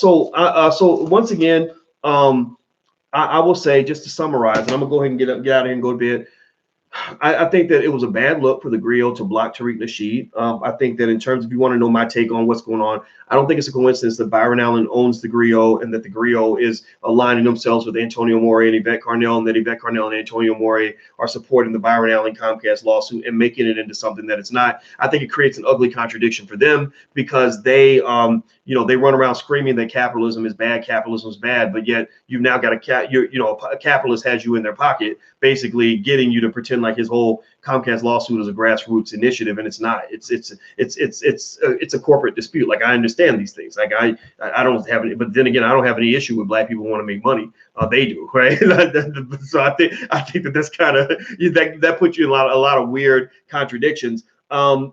once again, I will say, just to summarize, and I'm gonna go ahead and get out of here and go to bed. I think that it was a bad look for the Grio to block Tariq Nasheed. I think that in terms of, if you want to know my take on what's going on, I don't think it's a coincidence that Byron Allen owns the Grio and that the Grio is aligning themselves with Antonio More and Yvette Carnell, and that Yvette Carnell and Antonio More are supporting the Byron Allen Comcast lawsuit and making it into something that it's not. I think it creates an ugly contradiction for them because they run around screaming that capitalism is bad, but yet you've now got a capitalist has you in their pocket, basically getting you to pretend like his whole Comcast lawsuit is a grassroots initiative, and it's not. It's a corporate dispute. Like, I understand these things. Like, I don't have any, but then again, I don't have any issue with black people want to make money. They do, right? So I think that's kind of that puts you in a lot of weird contradictions. And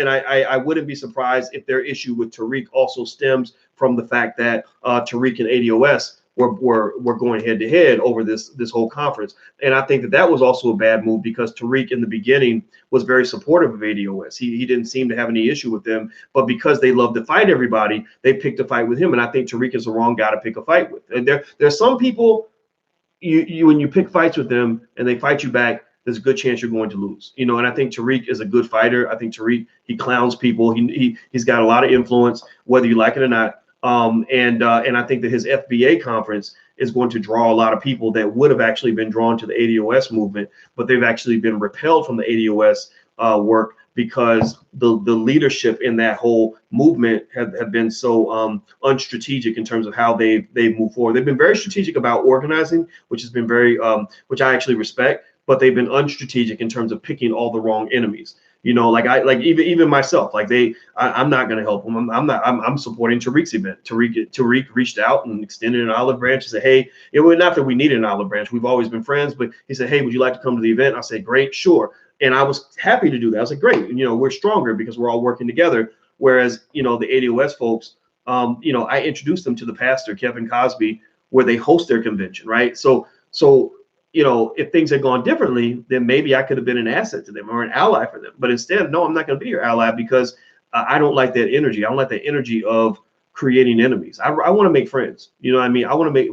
I wouldn't be surprised if their issue with Tariq also stems from the fact that Tariq and ADOS were going head to head over this whole conference. And I think that was also a bad move because Tariq in the beginning was very supportive of ADOS. He didn't seem to have any issue with them, but because they love to fight everybody, they picked a fight with him. And I think Tariq is the wrong guy to pick a fight with. And there's some people you when you pick fights with them and they fight you back, there's a good chance you're going to lose. And I think Tariq is a good fighter. I think Tariq, he clowns people. He's got a lot of influence, whether you like it or not. And I think that his FBA conference is going to draw a lot of people that would have actually been drawn to the ADOS movement, but they've actually been repelled from the ADOS work because the leadership in that whole movement have been so unstrategic in terms of how they've moved forward. They've been very strategic about organizing, which has been very which I actually respect, but they've been unstrategic in terms of picking all the wrong enemies. Even myself, I'm not going to help them. I'm supporting Tariq's event. Tariq reached out and extended an olive branch and said, hey, not that we needed an olive branch. We've always been friends, but he said, hey, would you like to come to the event? I said, great, sure. And I was happy to do that. I was like, great. We're stronger because we're all working together. Whereas, the ADOS folks, I introduced them to the pastor, Kevin Cosby, where they host their convention, right? So if things had gone differently, then maybe I could have been an asset to them or an ally for them. But instead, no, I'm not going to be your ally because I don't like that energy. I don't like that energy of creating enemies. I want to make friends. You know what I mean? I want to make,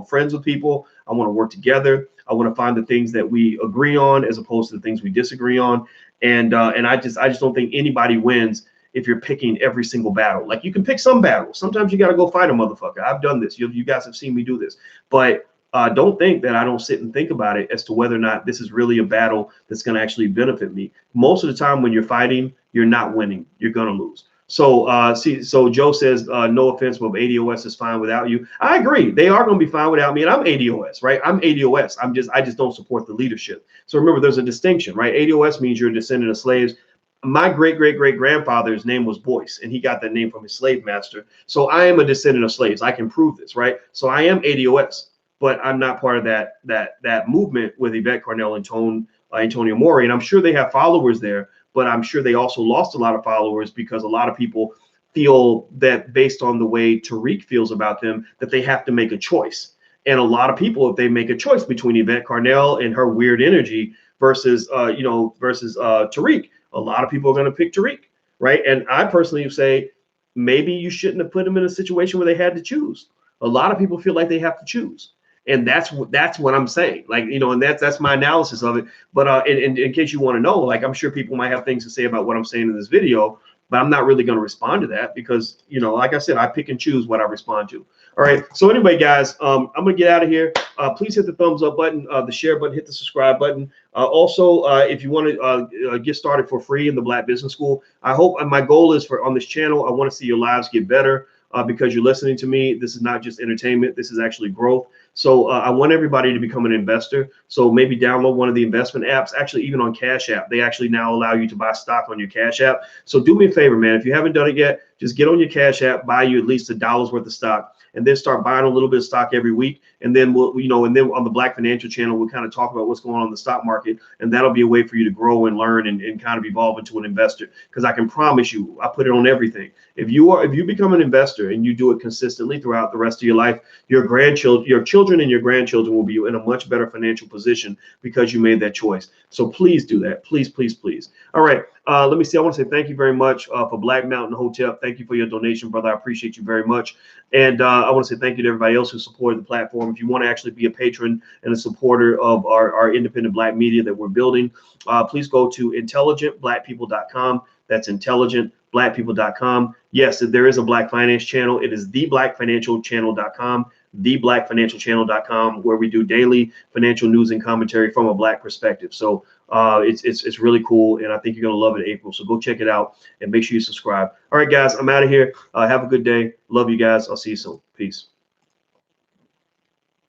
friends with people. I want to work together. I want to find the things that we agree on as opposed to the things we disagree on. And I just don't think anybody wins if you're picking every single battle. Like, you can pick some battles. Sometimes you got to go fight a motherfucker. I've done this. You guys have seen me do this. But don't think that I don't sit and think about it as to whether or not this is really a battle that's going to actually benefit me. Most of the time when you're fighting, you're not winning. You're going to lose. So Joe says, no offense, but ADOS is fine without you. I agree. They are going to be fine without me. And I'm ADOS, right? I'm ADOS. I just don't support the leadership. So remember, there's a distinction, right? ADOS means you're a descendant of slaves. My great-great-great-grandfather's name was Boyce, and he got that name from his slave master. So I am a descendant of slaves. I can prove this, right? So I am ADOS. But I'm not part of that movement with Yvette Carnell and Antonio More. And I'm sure they have followers there, but I'm sure they also lost a lot of followers because a lot of people feel that based on the way Tariq feels about them, that they have to make a choice. And a lot of people, if they make a choice between Yvette Carnell and her weird energy versus Tariq, a lot of people are going to pick Tariq, right? And I personally say maybe you shouldn't have put them in a situation where they had to choose. A lot of people feel like they have to choose. And that's what I'm saying, and that's my analysis of it. But in case you want to know, I'm sure people might have things to say about what I'm saying in this video, but I'm not really going to respond to that because, like I said, I pick and choose what I respond to. All right. So anyway, guys, I'm going to get out of here. Please hit the thumbs up button, the share button, hit the subscribe button. Also, if you want to get started for free in the Black Business School, I hope my goal is on this channel, I want to see your lives get better. Because you're listening to me. This is not just entertainment. This is actually growth. So I want everybody to become an investor. So maybe download one of the investment apps, actually even on Cash App. They actually now allow you to buy stock on your Cash App. So do me a favor, man. If you haven't done it yet, just get on your Cash App, buy you at least $1 worth of stock, and then start buying a little bit of stock every week. And then and then on the Black Financial Channel, we'll kind of talk about what's going on in the stock market. And that'll be a way for you to grow and learn and kind of evolve into an investor. Because I can promise you, I put it on everything. If you become an investor and you do it consistently throughout the rest of your life, your children and your grandchildren will be in a much better financial position because you made that choice. So please do that. Please, please, please. All right. Let me see. I want to say thank you very much for Black Mountain Hotel. Thank thank you for your donation, brother. I appreciate you very much. And I want to say thank you to everybody else who supported the platform. If you want to actually be a patron and a supporter of our independent Black media that we're building, please go to intelligentblackpeople.com. That's intelligentblackpeople.com. Yes, there is a Black Finance channel. It is theblackfinancialchannel.com, theblackfinancialchannel.com, where we do daily financial news and commentary from a Black perspective. So it's really cool, and I think you're going to love it, April. So go check it out and make sure you subscribe. All right, guys, I'm out of here. Have a good day. Love you guys. I'll see you soon. Peace.